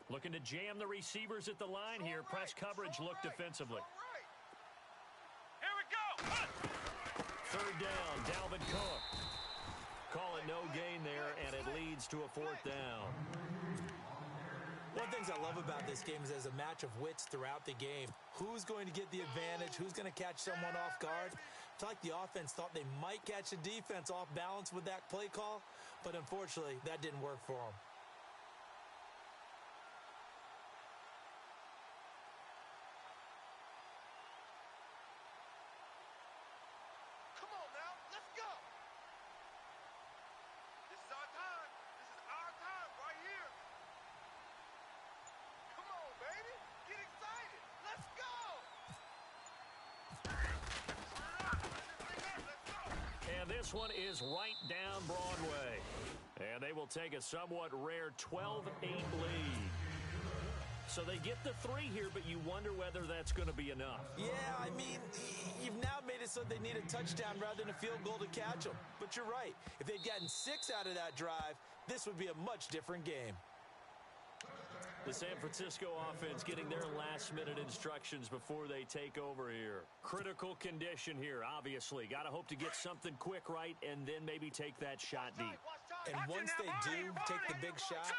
Looking to jam the receivers at the line here. Press coverage look defensively. Here we go. Third down, Dalvin Cook. Calling no gain there, and it leads to a fourth down. One of the things I love about this game is there's a match of wits throughout the game. Who's going to get the advantage? Who's going to catch someone off guard? I feel like the offense thought they might catch the defense off balance with that play call, but unfortunately, that didn't work for them. Come on now, let's go. This is our time. This is our time right here. Come on, baby. Get excited. Let's go. Let's go. And this one is right down Broadway. And they will take a somewhat rare 12-8 lead. So they get the 3 here, but you wonder whether that's going to be enough. Yeah, I mean, you've now made it so they need a touchdown rather than a field goal to catch them. But you're right. If they'd gotten 6 out of that drive, this would be a much different game. The San Francisco offense getting their last-minute instructions before they take over here. Critical condition here, obviously. Got to hope to get something quick right and then maybe take that shot deep. And once they do take the big shot,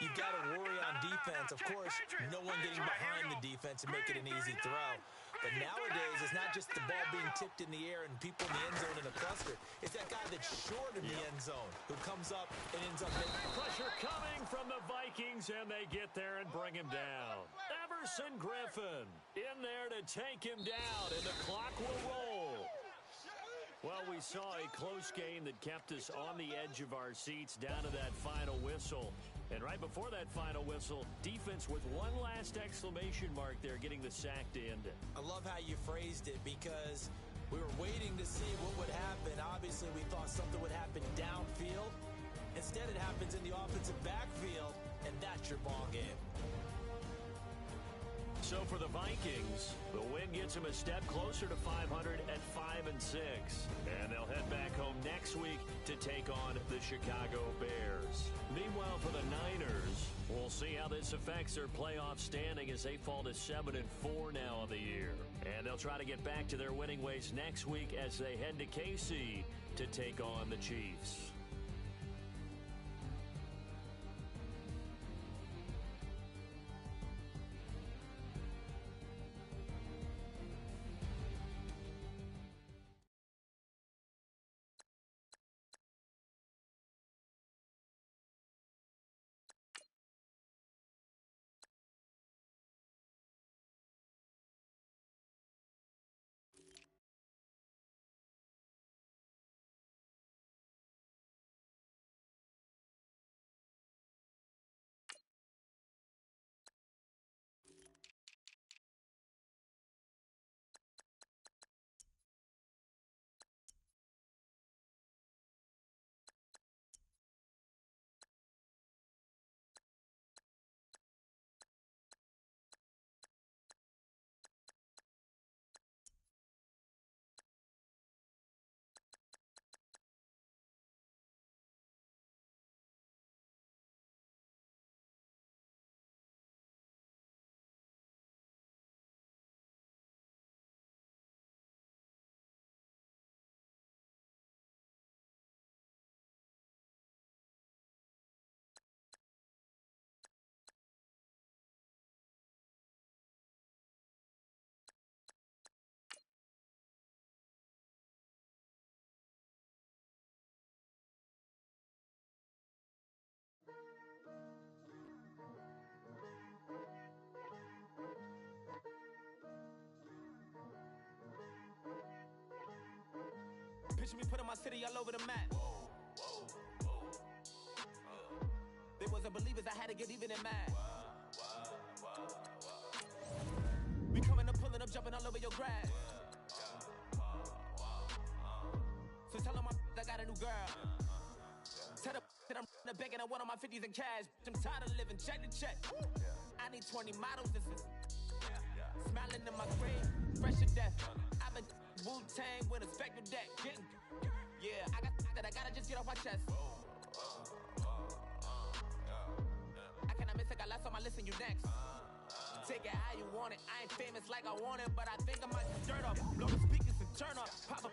you've got to worry on defense. Of course, no one getting behind the defense and make it an easy throw. But nowadays, it's not just the ball being tipped in the air and people in the end zone in a cluster. It's that guy that's short in the end zone who comes up and ends up making Pressure coming from the Vikings, and they get there and bring him down. Everson Griffin in there to take him down, and the clock will roll. Well, we saw a close game that kept us on the edge of our seats down to that final whistle. And right before that final whistle, defense with one last exclamation mark there, getting the sack to end it. I love how you phrased it because we were waiting to see what would happen. Obviously, we thought something would happen downfield. Instead, it happens in the offensive backfield, and that's your ball game. So for the Vikings, the win gets them a step closer to 500 at 5-6. And they'll head back home next week to take on the Chicago Bears. Meanwhile, for the Niners, we'll see how this affects their playoff standing as they fall to 7-4 now on the year. And they'll try to get back to their winning ways next week as they head to KC to take on the Chiefs. Picture me putting my city all over the map. They wasn't believers, I had to get even in mad. We coming one of my 50s in cash. I'm tired of living check to check. I need 20 models. This is smiling in my grave, fresh to death. I've been Wu-Tang with a spectral deck. I gotta just get off my chest. I cannot miss it, got less on my list and you next. Take it how you want it. I ain't famous like I want it, but I think I might just dirt off. Blow the speakers and turn off. Pop up.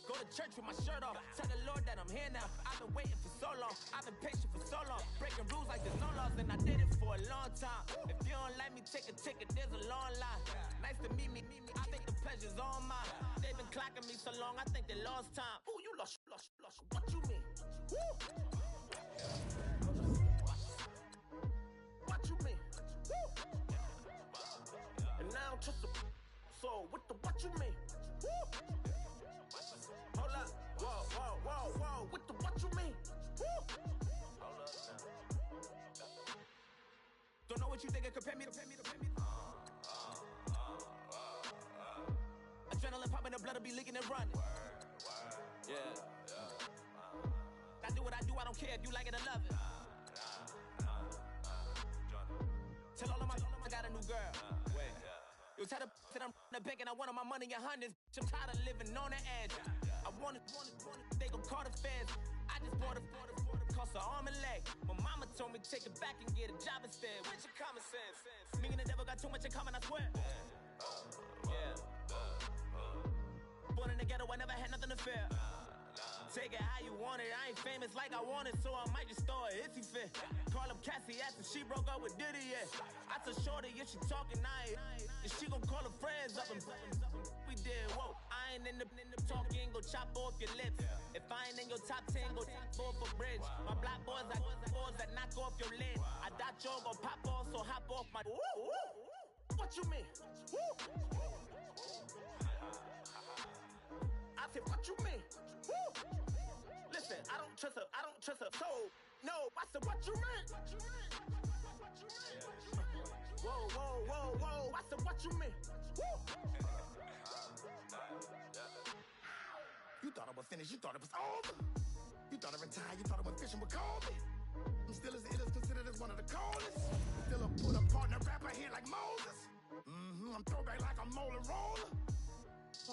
Go to church with my shirt off. Tell the Lord that I'm here now. I've been waiting for so long. I've been patient for so long. Breaking rules like there's no laws, and I did it for a long time. If you don't like me, take a ticket. There's a long line. Nice to meet me. I think the pleasure's all mine. They've been clocking me so long, I think they lost time. Ooh, you lost. What you mean? Woo! What you mean? Woo! And now just a so what you mean? Woo! Hold up, whoa, what you mean? Woo! Hold up now. Don't know what you think, compare me to. Adrenaline popping, the blood will be leaking and running. Yeah. I do what I do, I don't care if you like it or love it. Tell all of my I got a new girl. Wait. You tell the that I'm the bank and I want my money in hundreds. I'm tired of living on the edge. I want it, they gon' call the feds. I just bought a cost an arm and leg. My mama told me take it back and get a job instead. Where's your common sense? Me and the devil got too much in common, I swear. Yeah. Born in the ghetto, I never had nothing to fear. Take it how you want it. I ain't famous like I want it, so I might just throw a hissy fit. Call up Cassie after she broke up with Diddy, yeah. I told Shorty if she talking, and she gon' call her friends up and we did, whoa. I ain't in the talking, go chop off your lips. If I ain't in your top 10, go top 4 for bridge. My black boys, I got boys that knock off your lid. I thought y'all gon' pop off, so hop off my. What you mean? I said, what you mean? Listen, I don't trust her. So, no, I said, what you mean? Whoa, I said, what you mean? You thought I was finished, you thought it was over. You thought I retired, you thought I went fishing with Colby. I'm still as ill as considered as one of the coldest. Still a put a partner rapper here like Moses. I'm throwback like a molar roller.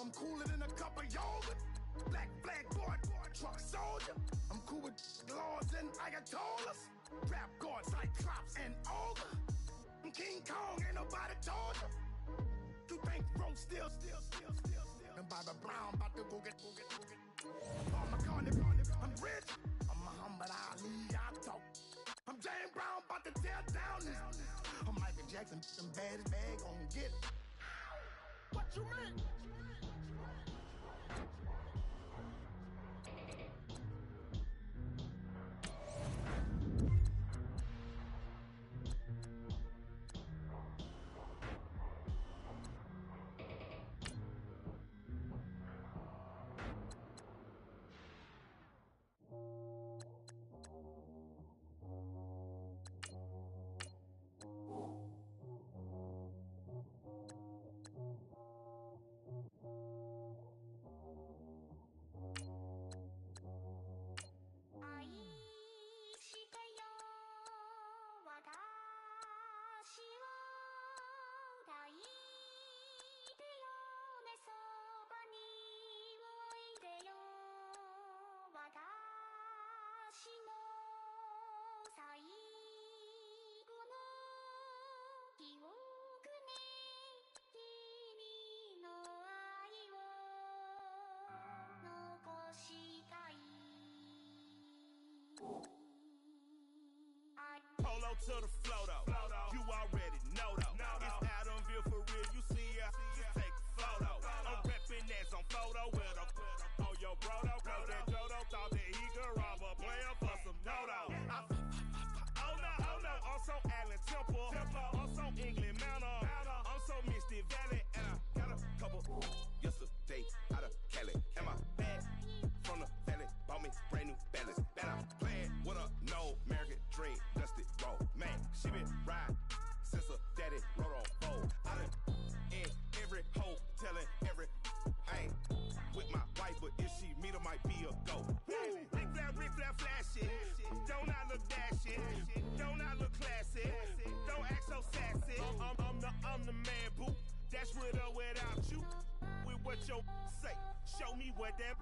I'm cooler than a cup of yogurt. Black flag boy, truck soldier. I'm cool with lords and Ayatollahs. Rap gods like Cyclops and Ogre. I'm King Kong, ain't nobody told you. You think Rome still. And Bobby Brown about to go get. Paul McCartney, I'm rich. I'm Muhammad Ali, I talk. I'm James Brown, about to tear down this. I'm Michael Jackson, some baddest bag on get. What you mean? without you. With what your say. Show me what that.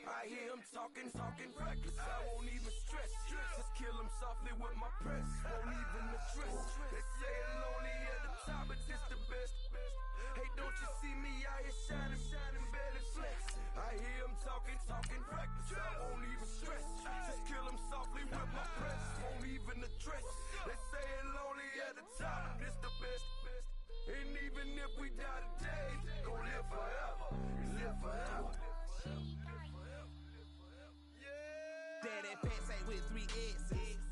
I hear him talking reckless. I won't even stress. Just kill him softly with my press. Won't even address. They say it's lonely at the top, but this the best. Hey, don't you see me out here shining, better flex. I hear him talking reckless. I won't even stress. Just kill him softly with my press. Won't even address. They say it's lonely at the top, but this the best. And even if we die today, gon' live forever. Live forever. Daddy fat say with 3 X's.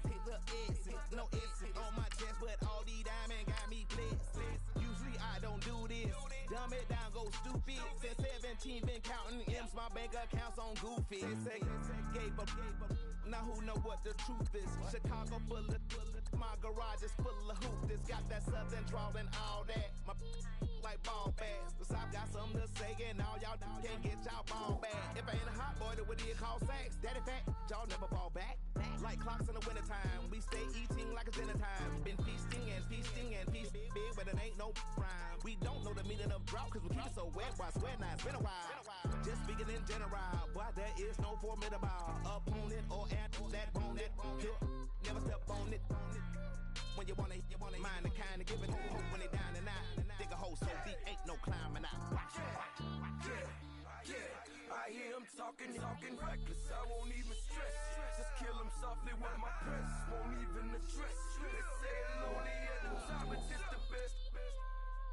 Pick up X's, no X's on my chest, but all these diamonds got me blessed. Usually I don't do this. Dumb it down, go stupid. Since 17 been counting M's, my bank accounts on goofy. Say gave up. Now who know what the truth is? Chicago full of my garage is full of hoopers. Got that southern drawl and all that. My like ball bags. The South got something to say, and all y'all can't get y'all ball back. If I ain't a hot boy, then what do you call sex? Daddy fat, y'all never fall back. Like clocks in the wintertime, we stay eating like it's dinner time. Been feasting and feasting big, but it ain't no rhyme. We don't know the meaning of drought, cause we keep it so wet. Why swear now, it's been a while. Just speaking in general, boy, there is no formidable opponent or at that bone it. Never step on it. When you wanna mind the kind of give it hope when they down and out. Dig a hole so deep, ain't no climbing out. Yeah, I hear him talking reckless. I won't even stress. Just kill him softly with my press. Won't even address. They say it's lonely at the top, but this the best.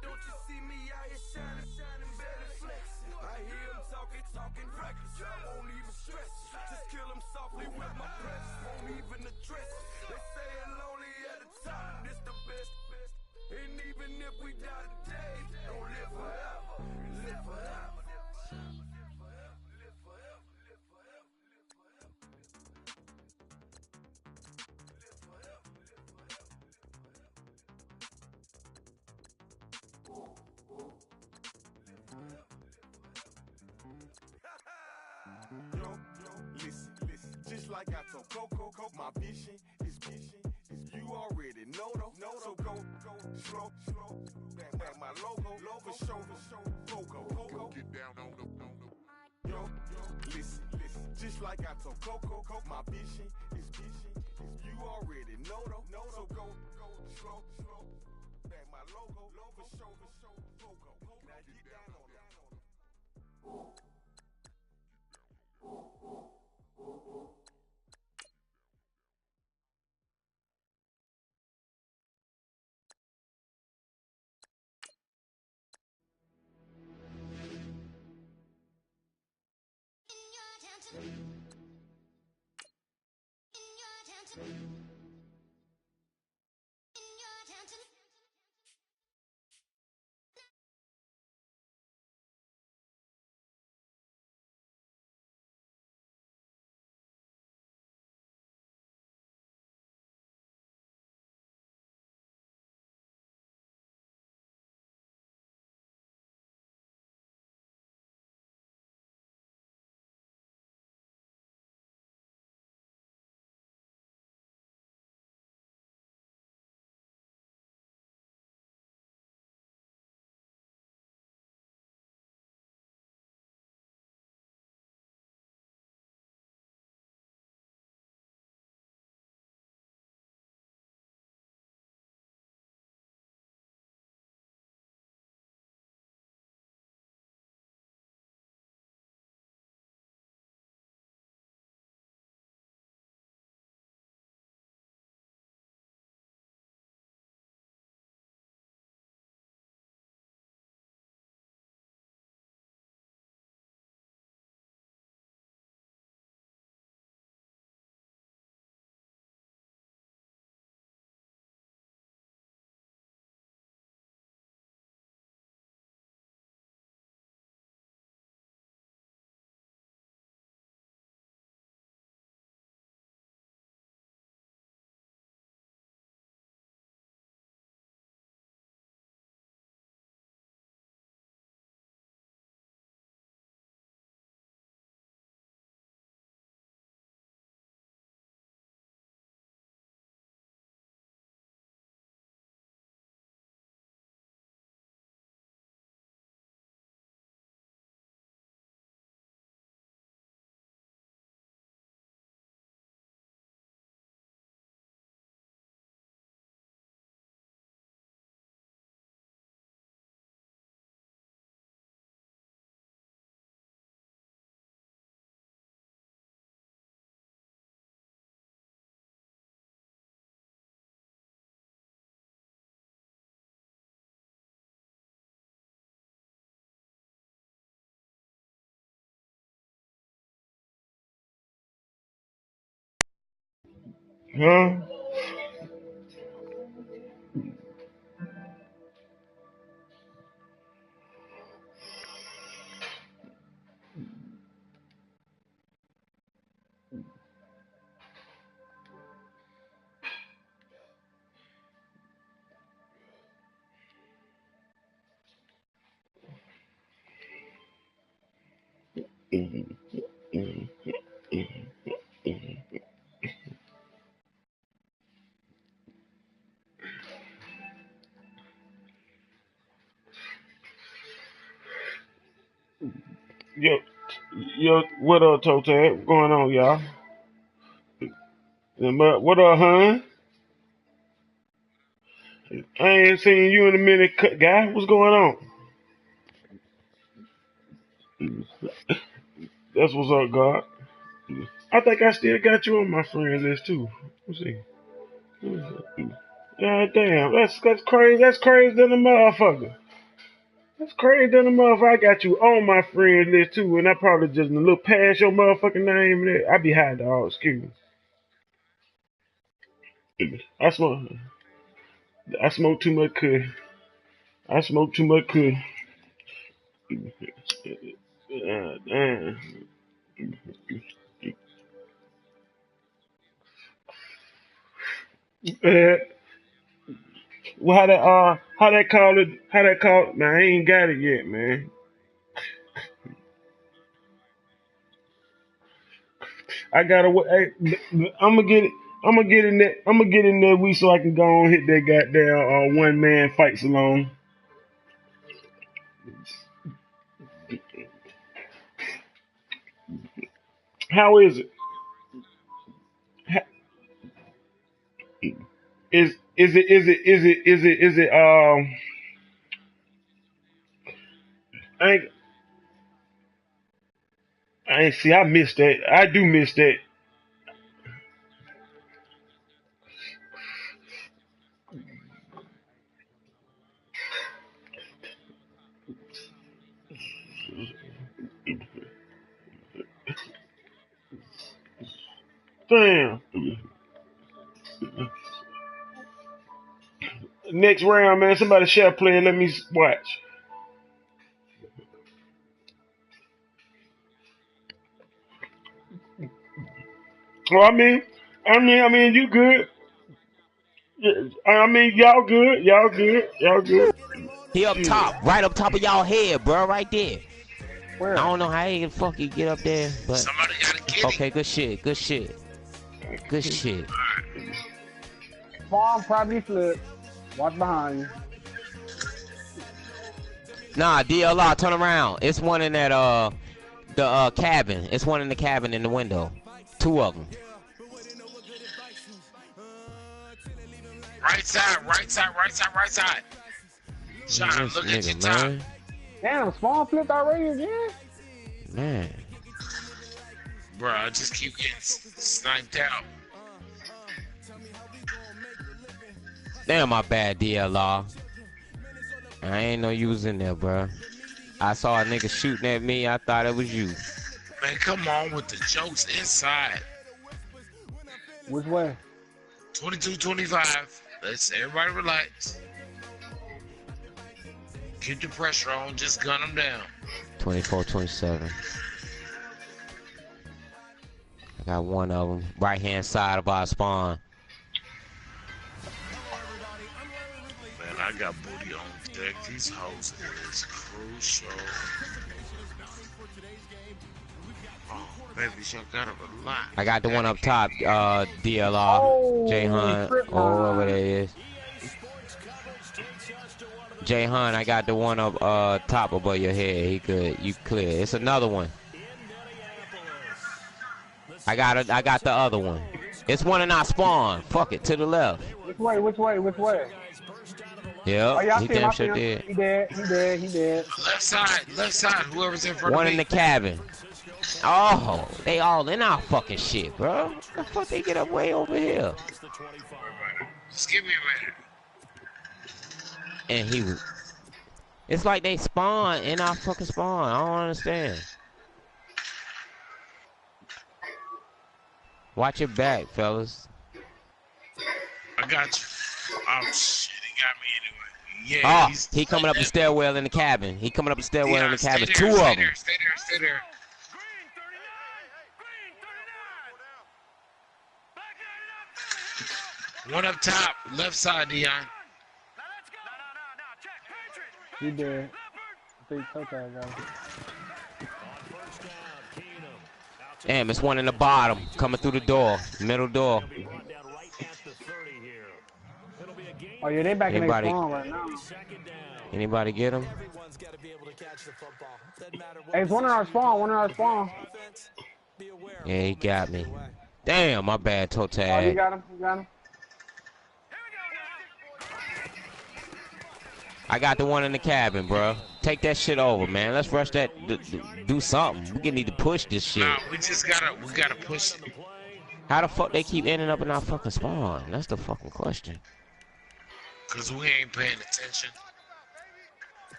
Don't you see me out here shining, better flex. I hear him talking reckless. I won't even stress. Just kill him softly with my press. Won't even address. They say it's lonely at the top, this the best. And even if we die today, don't live forever. Live forever. Yo, listen, just like I told Coco, my vision is you already know though. So go, slow, back my logo, for show, Pogo. Get down on the. Yo, listen, just like I told Coco, my vision is you already know though. So go, slow, back my logo, for show, Pogo. Now get down on it. In your attention. Huh? Yo, yo, what up, Toe? What's going on, y'all? What up, huh? I ain't seen you in a minute, guy. What's going on? That's what's up, God. I think I still got you on my friend list too. Let's see. God damn, that's crazy. That's crazy than a motherfucker. That's crazy than a motherfucker. I got you on my friend list too, and I probably just look past your motherfucking name. There. I be high, dog. Excuse me. I smoke too much could. I smoke too much could. Damn. Uh, well, how that call it? Man, I ain't got it yet, man. I gotta. I'm gonna get it. I'm gonna get in that. I'm gonna get in that week so I can go on hit that goddamn one man fight salon. How is it? Ha- is it I ain't, I ain't see. I missed that. I do miss that. Damn. Next round, man. Somebody share play and let me watch. Well, you good. Yeah, y'all good. Y'all good. Y'all good. He up Shit. top, right up top of y'all head, bro, right there. I Where? don't know how he can fucking get up there, but Somebody gotta get okay, him. good shit, good shit, good shit. Spawn probably flipped. Watch behind you. Nah, DLR, turn around. It's one in that the cabin. It's one in the cabin in the window. Two of them. Right side, right side, right side, right side. Sean, This look at your nigga, top. man. Damn, Spawn flipped already again? Man. Bro, I just keep getting sniped out. Damn, my bad, DLR. I ain't know you was in there, bro. I saw a nigga shooting at me. I thought it was you. Man, come on with the jokes inside. Which way? 22-25. Let's everybody relax. Keep the pressure on. Just gun them down. 24-27. I got one of them. Right hand side of our spawn. Man, I got booty on deck. These hoes is crucial. Oh, baby, y'all gotta relax. I got the one up top, DLR, Oh, J Hunt, trip or whoever that mine. is. J Hunt, I got the one up top above your head. He good. You clear. It's another one. I got the other one. It's one in our spawn. Fuck it, to the left. Which way? Which way? Which way? Oh, Yep, yeah, I he see him. damn I see sure him. did. He dead. He dead. He dead. Left side, whoever's in front One of in me. the cabin. Oh, they all in our fucking shit, bro. What the fuck they get up way over here? Just give me a minute. And he was. It's like they spawn in our fucking spawn. I don't understand. Watch your back, fellas. I got you. Oh shit, he got me anyway. Yeah. Oh, he coming up the stairwell in the cabin. He coming up the stairwell in the cabin. There, Two of them. Stay there. One up top, left side, Dion. He did. I think Toto got him. Damn, it's one in the bottom. Coming through the door. Middle door. Oh, yeah, they back in their spawn right now. Anybody get him? Hey, it's one in our spawn. Yeah, he got me. Damn, my bad, toe Oh, tag. you got him. I got the one in the cabin, bro. Take that shit over, man. Let's rush that. Do something. We need to push this shit. Nah, we gotta push it. How the fuck they keep ending up in our fucking spawn? That's the fucking question. Cause we ain't paying attention.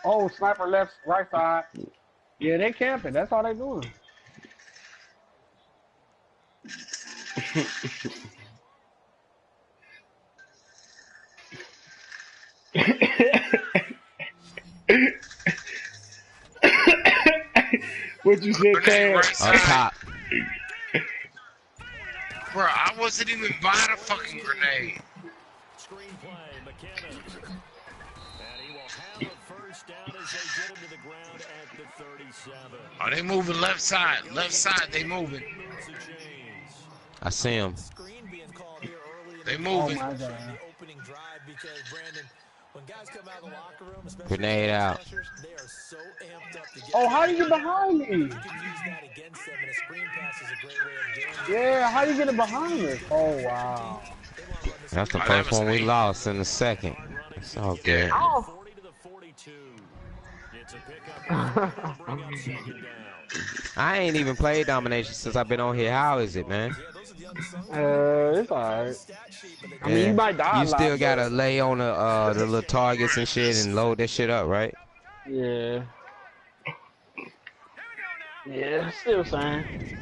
Oh, sniper left, right side. Yeah, they camping. That's all they doing. What you said, Ted? Right Up top. Bro, I wasn't even by the fucking grenade. Screenplay, McKinnon. And he will have the first down as they get him to the ground at the 37. Are they moving left side? Left side, they moving. I see him. They moving. Oh my God. Grenade out. Oh, how you get behind me? Yeah, how you get it behind us? Oh, wow. That's the first one we lost in the second. It's all good. Oh. I ain't even played domination since I've been on here. How is it, man? It's alright. I mean, you might die. You still gotta lay on the little targets and shit and load that shit up, right? Yeah. Yeah, still the same.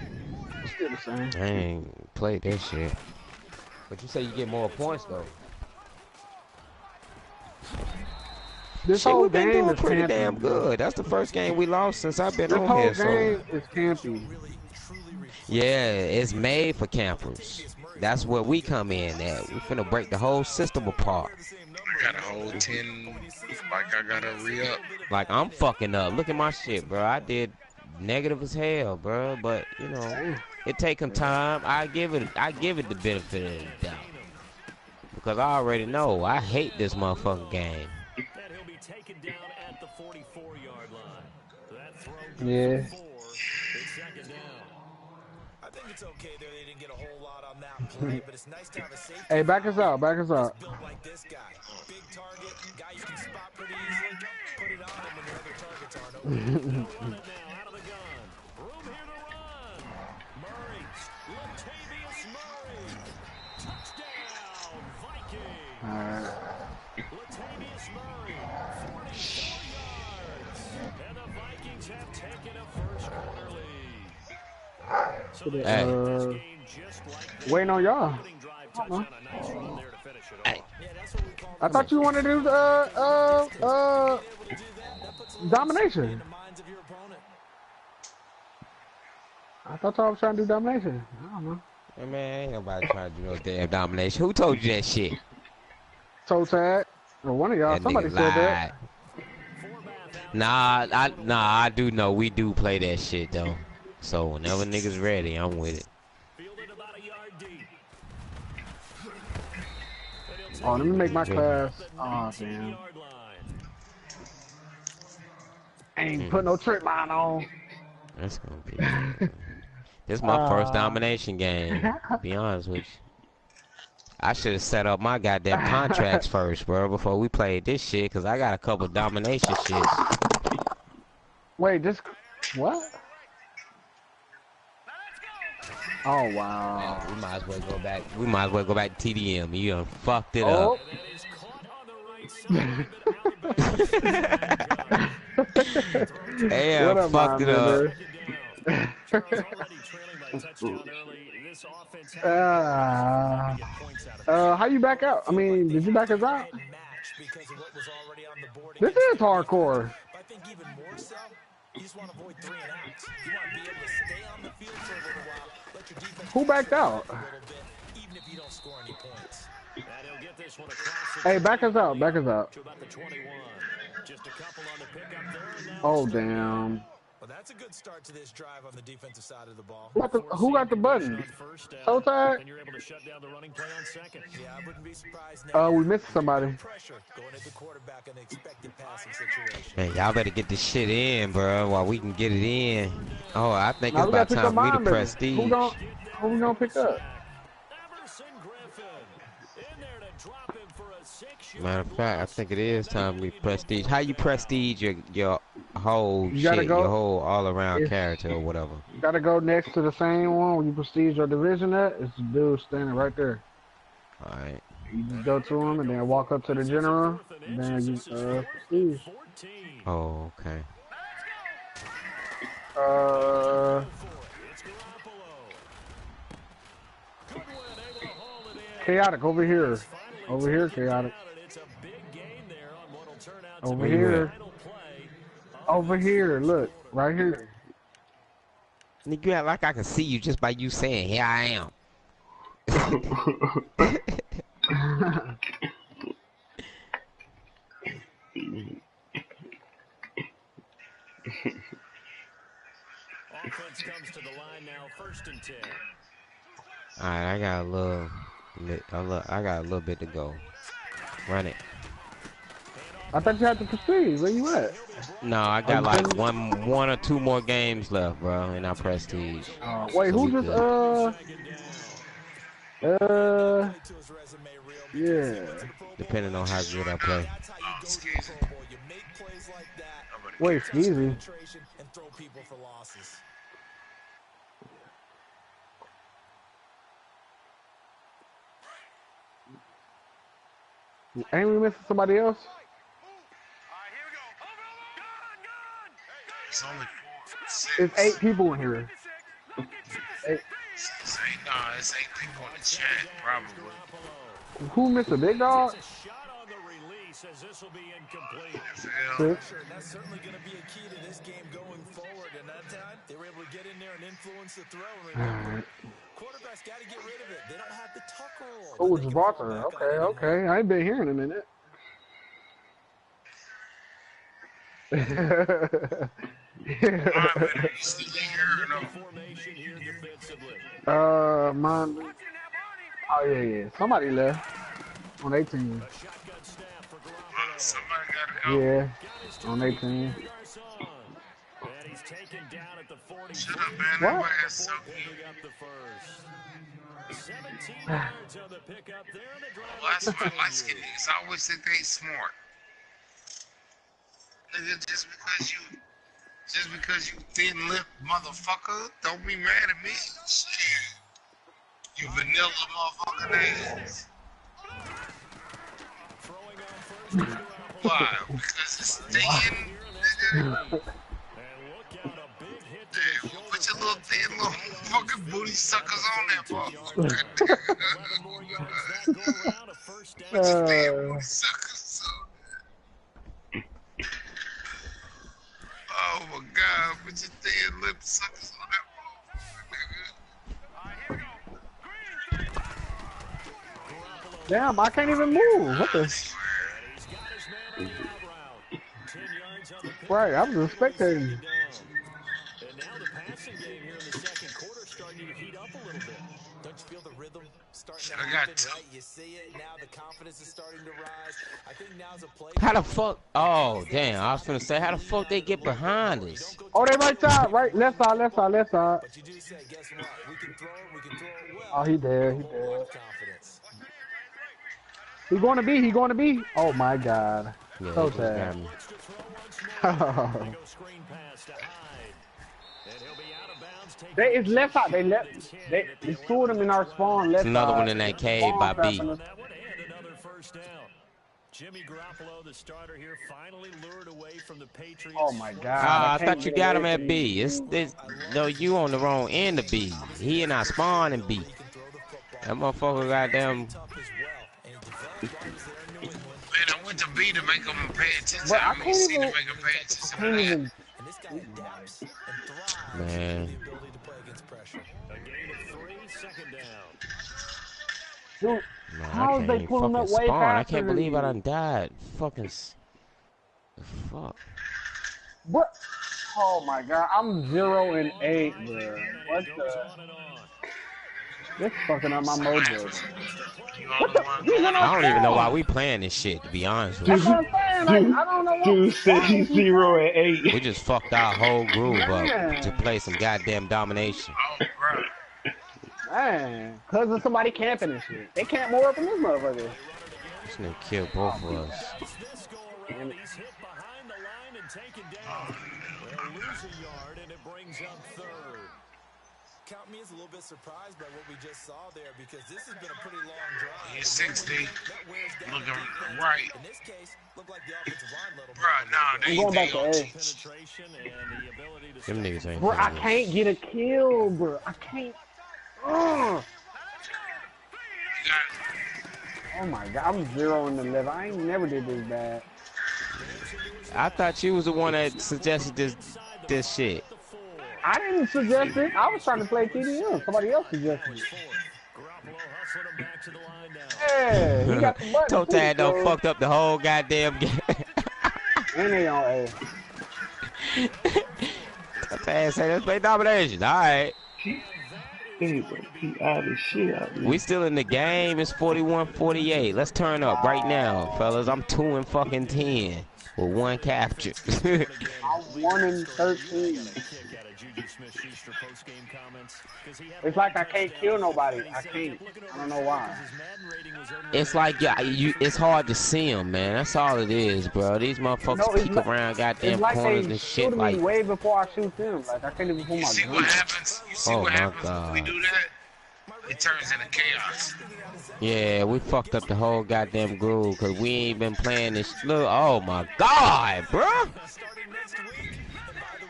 Still the same. I ain't played that shit. But you say you get more points though. This Shit, whole we've been game doing is pretty campy. damn good. That's the first game we lost since I've been This on whole here. So game is campy. yeah, it's made for campers. That's where we come in at. We finna break the whole system apart. I got a whole 10. Like I gotta re-up. Like I'm fucking up. Look at my shit, bro. I did negative as hell, bro. But you know, it taking time. I give it the benefit of the doubt because I already know I hate this motherfucking game. And he'll be taken down at the 44-yard line. That throw Yeah. it's second down. I think it's okay there. They didn't get a whole lot on that play, but it's nice to have a safety. Hey, back us up. Back us up. Built like this guy. Big target, guy you can spot pretty easily. Put it on him when the other targets aren't open. They'll run it now out of the gun. Room here to run. Murray. Latavius Murray. Touchdown, Vikings. All right. Latavius Murray, 44 yards. And the Vikings have taken a first quarter lead. So they Hey. this game just like this. Waiting on y'all. Opening drive touchdown, a nice run there to finish it off. I thought you wanted to do domination. I thought y'all was trying to do domination. I don't know. Hey, man, ain't nobody trying to do no damn domination. Who told you that shit? Toe tag. Or one of y'all. That Somebody nigga said that. lied. Nah, I do know we do play that shit though. So whenever niggas ready, I'm with it. Fielded about a yard deep. Oh, let me make my class. Oh, damn. I ain't put no trick mine on. That's gonna be. This is my first domination game. To be honest with you. I should have set up my goddamn contracts first, bro, before we played this shit, cause I got a couple domination shits. Wait, this what? Oh wow. We might as well go back. We might as well go back to TDM. You done fucked it Oh. up. Hey, What up, fucked it my up. man? Already trailing by a touchdown early. this offense has to get points out of How you back out? I mean, did you back us out? This is hardcore. I think even more so, you just want to avoid 3 and outs. You want to be able to stay on the field for a little while, let your defense Who backed out? a little bit, even if you don't score any points. And he'll get this one across Hey, back us out. Back us out. to about the 21. Just a couple on the pickup there. And now Oh, it's damn. Well, that's a good start to this drive on the defensive side of the ball. Who got the button? Toe tag? and you're able to shut down the running play on second. Yeah, I wouldn't be surprised now. We missed somebody. Pressure going at the quarterback in an expected passing situation. Man, y'all better get this shit in, bro, while we can get it in. Oh, I think Now it's we gotta about pick time up for me to mine, baby. prestige. Who we gonna pick up? Emerson Griffin in there to drop him for a 6-yard Matter of fact, I think it is time we prestige. How you prestige your whole You gotta shit, go- your whole all-around It's- character or whatever? You gotta go next to the same one where you prestige your division at. It's the dude standing right there. All right. You just go to him and then walk up to the general, and then you prestige. Oh, okay. Chaotic over here. Over here, chaotic. Over here. Over here, look. Right here. Nigga, you act like I can see you just by you saying, here I am. Offense comes to the line now, 1st and 10. All right, I got a little bit to go. Run it. I thought you had to prestige. Where you at? No, I got like one or two more games left, bro, and I prestige. Wait, So who we just good. yeah. Depending on how good I play. Wait, Skeezy. Ain't we missing somebody else? It's only 4. It's 8 people in here. 8. It's 8 people in the chat, probably. Who missed a big dog? Says this will be incomplete. That's certainly going to be a key to this game going forward. And that time, they were able to get in there and influence the throw. Remember, quarterbacks got to get rid of it. They don't have the tuck roll. Oh, it's Gibraltar. Okay. I ain't been here in a minute. Mine. Oh yeah. Somebody left on 18. Somebody got to help. Yeah, on 18. And he's taken down at the 40. Should have been that way. So Up the first. 17 yards on the pickup there. well, that's why light skinned niggas always think they smart. Nigga, just because you thin lip motherfucker, don't be mad at me. Shit. You vanilla motherfucking ass. Why? Because it's thin. Nigga. Put your little thin little fucking booty suckers on that motherfucker. Put your thin booty suckers on. Oh my God, put your thin lip suckers on that motherfucker, nigga. Damn, I can't even move. What the? Right, I'm just spectating. And now the passing game here in the second quarter starting to heat up a little bit. Don't you feel the rhythm starting to happen, right? You see it, now the confidence is starting to rise. I think now's a play. How the fuck? Oh, damn. I was finna say, how the fuck they get behind us? Oh, they right side, right, left side. But you do say, guess what? We can throw it well. Oh, he dead. He going to be. Oh my God. Yeah, So he just got sad. me. They is left side. They stored them in our spawn left Another side. one in that cave by B. Jimmy Garoppolo, the starter here, finally lured away from the Patriots. Oh my God! I thought you got him at B. No, you on the wrong end of B. He and I spawn in B. That motherfucker goddamn. Man, I went to B to make them pay attention. But I can't C even. to make them pay attention I can't to even. Man. A gain of 3, second down. Dude, Man, how is they pulling up way spawn. faster? I can't than believe you? I done died. Fucking. The fuck. What? Oh my God! I'm 0 and 8, bro. What the? This fucking up my mojo. I don't even know why we playing this shit, to be honest with you. That's what I'm saying. I don't know what. Dude said he's 0 and 8. We just fucked our whole groove up to play some goddamn domination. Oh, bro. Man, cause of somebody camping and shit. They camp more up in this motherfucker. This nigga killed both of us. Damn it. He's hit behind the line and taken down. They'll lose a yard, and it brings up 3rd. Count me as a little bit surprised by what we just saw there because this has been a pretty long drive. He's 60. Looking right. In this case, looked like the offensive line let him. Bro, no, I'm going back to A. Penetration and the ability to Them niggas ain't. Bro, I playing can't get a kill, bro. I can't. Ugh. Oh my God, I'm 0 and 11. I ain't never did this bad. this. I thought you was the one that suggested this shit. I didn't suggest it. I was trying to play TDM. Somebody else suggested it. Garoppolo hustling him back to the line now. Yeah, he got the button. Toe Tag done fucked up the whole goddamn game. And they on A. Toe Tag said let's play domination. All right. He out of shit out there. We still in the game. It's 41-48. Let's turn up right now, fellas. I'm 2 and fucking 10 with 1 capture. I'm 1 and 13. It's like I can't kill nobody. I can't. I don't know why. It's like it's hard to see them, man. That's all it is, bro. These motherfuckers peek around goddamn it's like corners they and shit shoot like. me way before I shoot them. Like I can't even pull my See gun. what happens? You see Oh what my happens God. when we do that? It turns into chaos. Yeah, we fucked up the whole goddamn groove because we ain't been playing this. Look, oh my God, bro.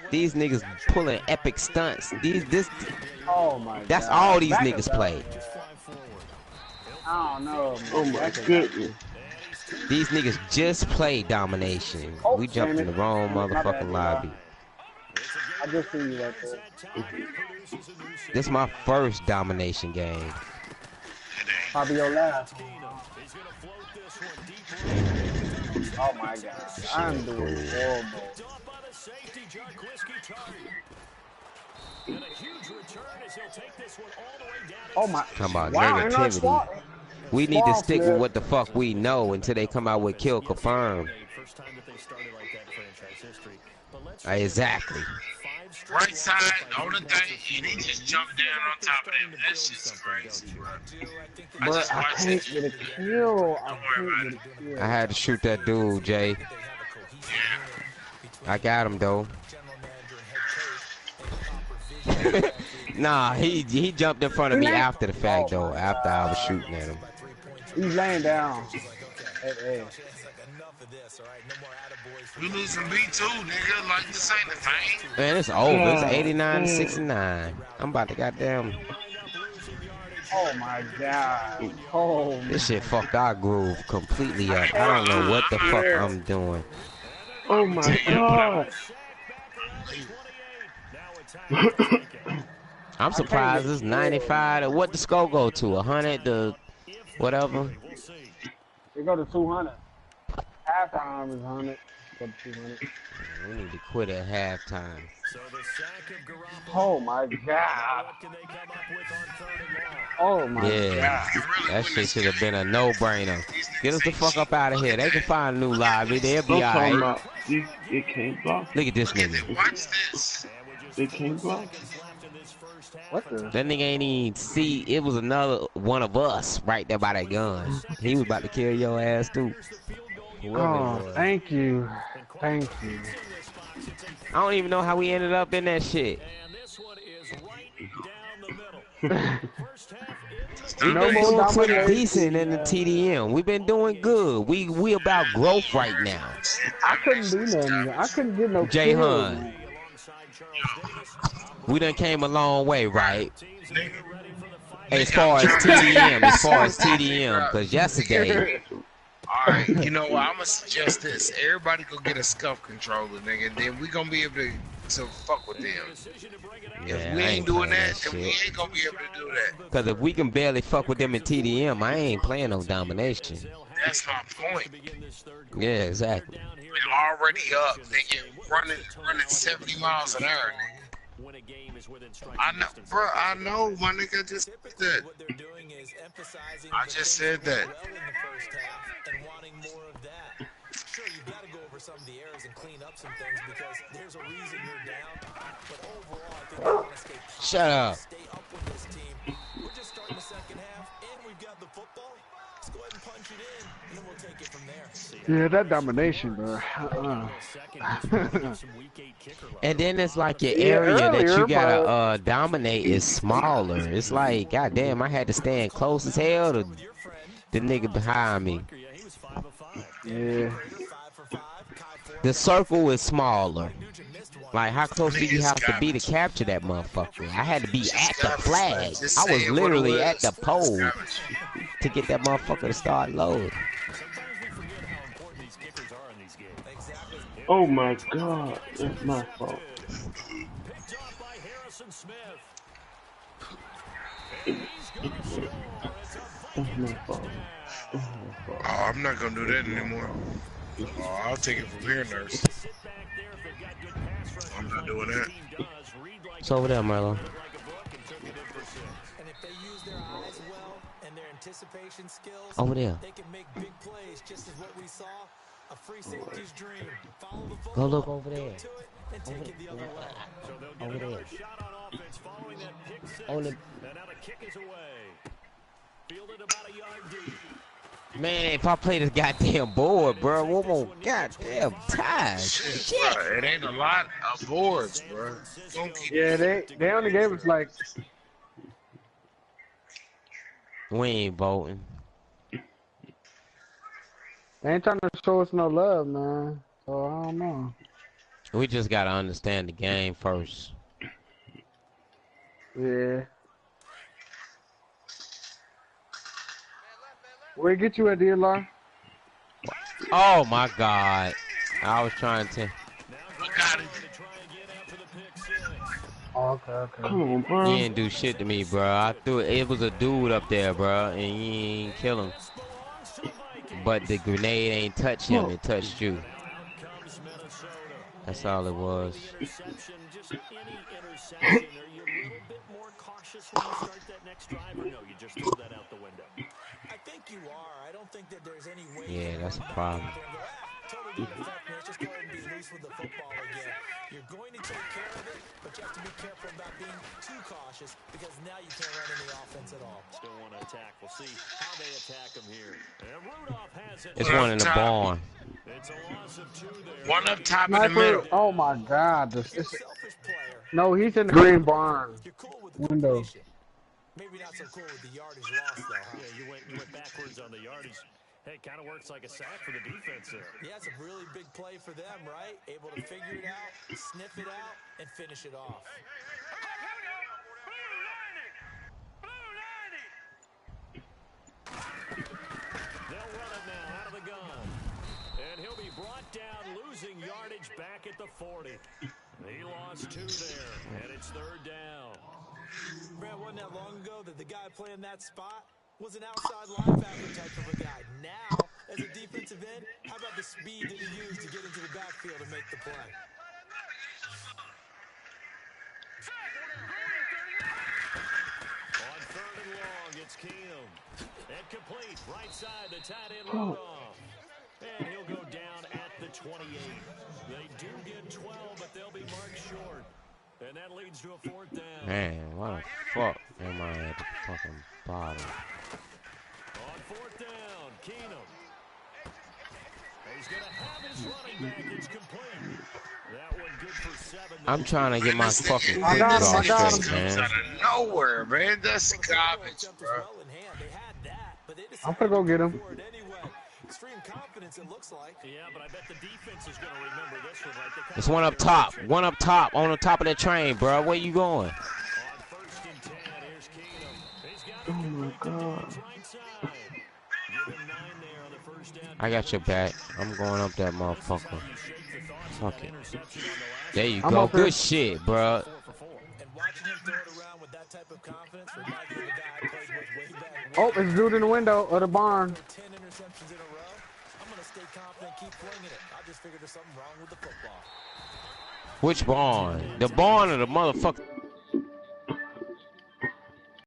These niggas pulling epic stunts. Oh my That's God. all these Back niggas up, play. I don't know. Oh my goodness. These niggas just play domination. Oh, We jumped in the wrong motherfucking lobby. I just seen you right there. This is my first domination game. Probably your last. Oh my God. I'm doing horrible. Oh my. Talking about Wow, and I negativity. swat. We need to Swamp, stick man. with what the fuck we know until they come out with kill confirm. Exactly. Right side on the thing, and he just jumped down on top of him. That shit's crazy, bro. I But just I watched can't that get a shit. kill. I Don't can't worry get about a kill. I had to shoot that dude, Jay. I got him though. Nah, he jumped in front of me after the fact though. After I was shooting at him. He's laying down. Hey. We losing B2, nigga. Like, this ain't a thing. Man, it's over. It's 89-69. I'm about to goddamn. Oh my God. Oh. This shit fucked our groove completely up. I don't know what the fuck I'm doing. Oh my God. I'm surprised it's 95. What the score go to? 100 to whatever? They go to 200. Halftime is 100. Go to 200. We need to quit at halftime. Oh my God. Oh my Yeah, God. that shit should have been a no-brainer. Get us the fuck up out of here. They can find a new lobby. They'll be alright. It can't block. Look at this nigga. Watch this. It can't block. What the? That nigga ain't even see. It was another one of us right there by that gun. He was about to kill your ass too. Oh, thank you. Thank you. I don't even know how we ended up in that shit. You No been more doing pretty domination. decent in the TDM. We've been doing good. We about growth right now. I couldn't do nothing. I couldn't get no Jay kills, Hun, man. we done came a long way, right? As Nigga, far I'm as trying to TDM, as far as figure TDM, out. because yesterday, Alright, you know what? I'm gonna suggest this. Everybody go get a scuff controller, nigga, and then we gonna be able to fuck with them. yeah, If we I ain't playing doing that, then we shit. ain't gonna be able to do that. Because if we can barely fuck with them in TDM, I ain't playing no domination. That's my point. Yeah, exactly. We're already up, nigga, running 70 miles an hour, nigga. I know, bro. I know, my nigga. Just said that. I just said that. Sure, you got to go over some of the errors and clean up some things because there's a reason you're down. But overall, I think you want to stay positive, Shut up. stay up with this team. We're just starting the second half, and we've got the football. Let's go ahead and punch it in, and then we'll take it from there. Yeah, that domination, bro. And then it's like your Yeah, area that earlier, you gotta but- dominate is smaller. It's like, goddamn, I had to stand close as hell to the nigga behind me. Yeah. The circle is smaller. Like, how close do you have to be to capture that motherfucker? I had to be at the flag. I was literally at the pole to get that motherfucker to start loading. Oh my God, that's my fault. That's my fault. Oh, I'm not gonna do that anymore. Oh, I'll take it from here, nurse. I'm not doing that. It's over there, Marlo. And if they use their eyes well and their anticipation skills, Over there. they can make big plays, just as what we saw. A free safety's dream. Follow the Go football, look over there. to it, and take it the other way. Over there. Shot on offense following that pick six. On the And now the kick is away. Fielded about a yard deep. man, if I play this goddamn board, bro, one more goddamn time. Shit. Bro, it ain't a lot of boards, bro. Don't keep Yeah, they only gave us like We ain't voting. they ain't trying to show us no love, man. So I don't know. We just gotta understand the game first. Yeah. Where get you at, DLR? Oh my God. I was trying to. Oh, okay. Come on, You bro. didn't do shit to me, bro. I threw it. It was a dude up there, bro, and you ain't kill him. But the grenade ain't touch him. It touched you. That's all it was. Interception, just any interception. Are you a little bit more cautious when you start that next drive, or no, you just throw that out the window? I think you are. I don't think that there's any way. Yeah, that's a problem. Totally didn't affect me. Let's just go ahead and be loose with the football again. You're going to take care of it, but you have to be careful about being too cautious because now you can't run any offense at all. Still want to attack. We'll see how they attack him here. And Rudolph has it. It's one in the barn. It's a loss of 2 there. one up top in the middle. Sniper, oh my God. No, he's in the green barn You're cool with the window. completion. Maybe not so cool with the yardage loss, though, huh? Yeah, you went backwards on the yardage. Hey, it kind of works like a sack for the defense there. Yeah, it's a really big play for them, right? Able to figure it out, sniff it out, and finish it off. They'll run it now out of the gun. And he'll be brought down, losing yardage back at the 40. He lost 2 there, and it's 3rd down. Brad, wasn't that long ago that the guy playing that spot was an outside linebacker type of a guy. Now, as a defensive end, how about the speed that he used to get into the backfield and make the play? On 3rd and long, it's Keenum. And complete, right side, the tight end Rudolph. And he'll go down at the 28. They do get 12, but they'll be marked short. And that leads to a 4th down. Man, what the fuck am I at the fucking bottom? On 4th down, Keenum. He I'm trying to get my This fucking nigga, I got this him, I nigga got just him. comes out of nowhere, man. That's garbage, bro. I'm gonna go get him. Extreme confidence, it looks like. Yeah, but I bet the defense is going to remember this one, right? It's one up top. One up top. On the top of the train, bro. Where you going? On 1st and 10, here's Keenum. He's got Oh a my complete to God. Diggs right side. Give him 9 there on the 1st down. I got your back. I'm going up that motherfucker. Fuck it. There you I'm go. up here. Good shit, bro. And watching him throw it around with that type of confidence reminds me of a guy I played with way back. Oh, it's dude in the window of the barn. 10 interceptions in a row. I'm going to stay confident, keep flinging it. I just figured there's something wrong with the football. Which barn? The barn or the motherfucker?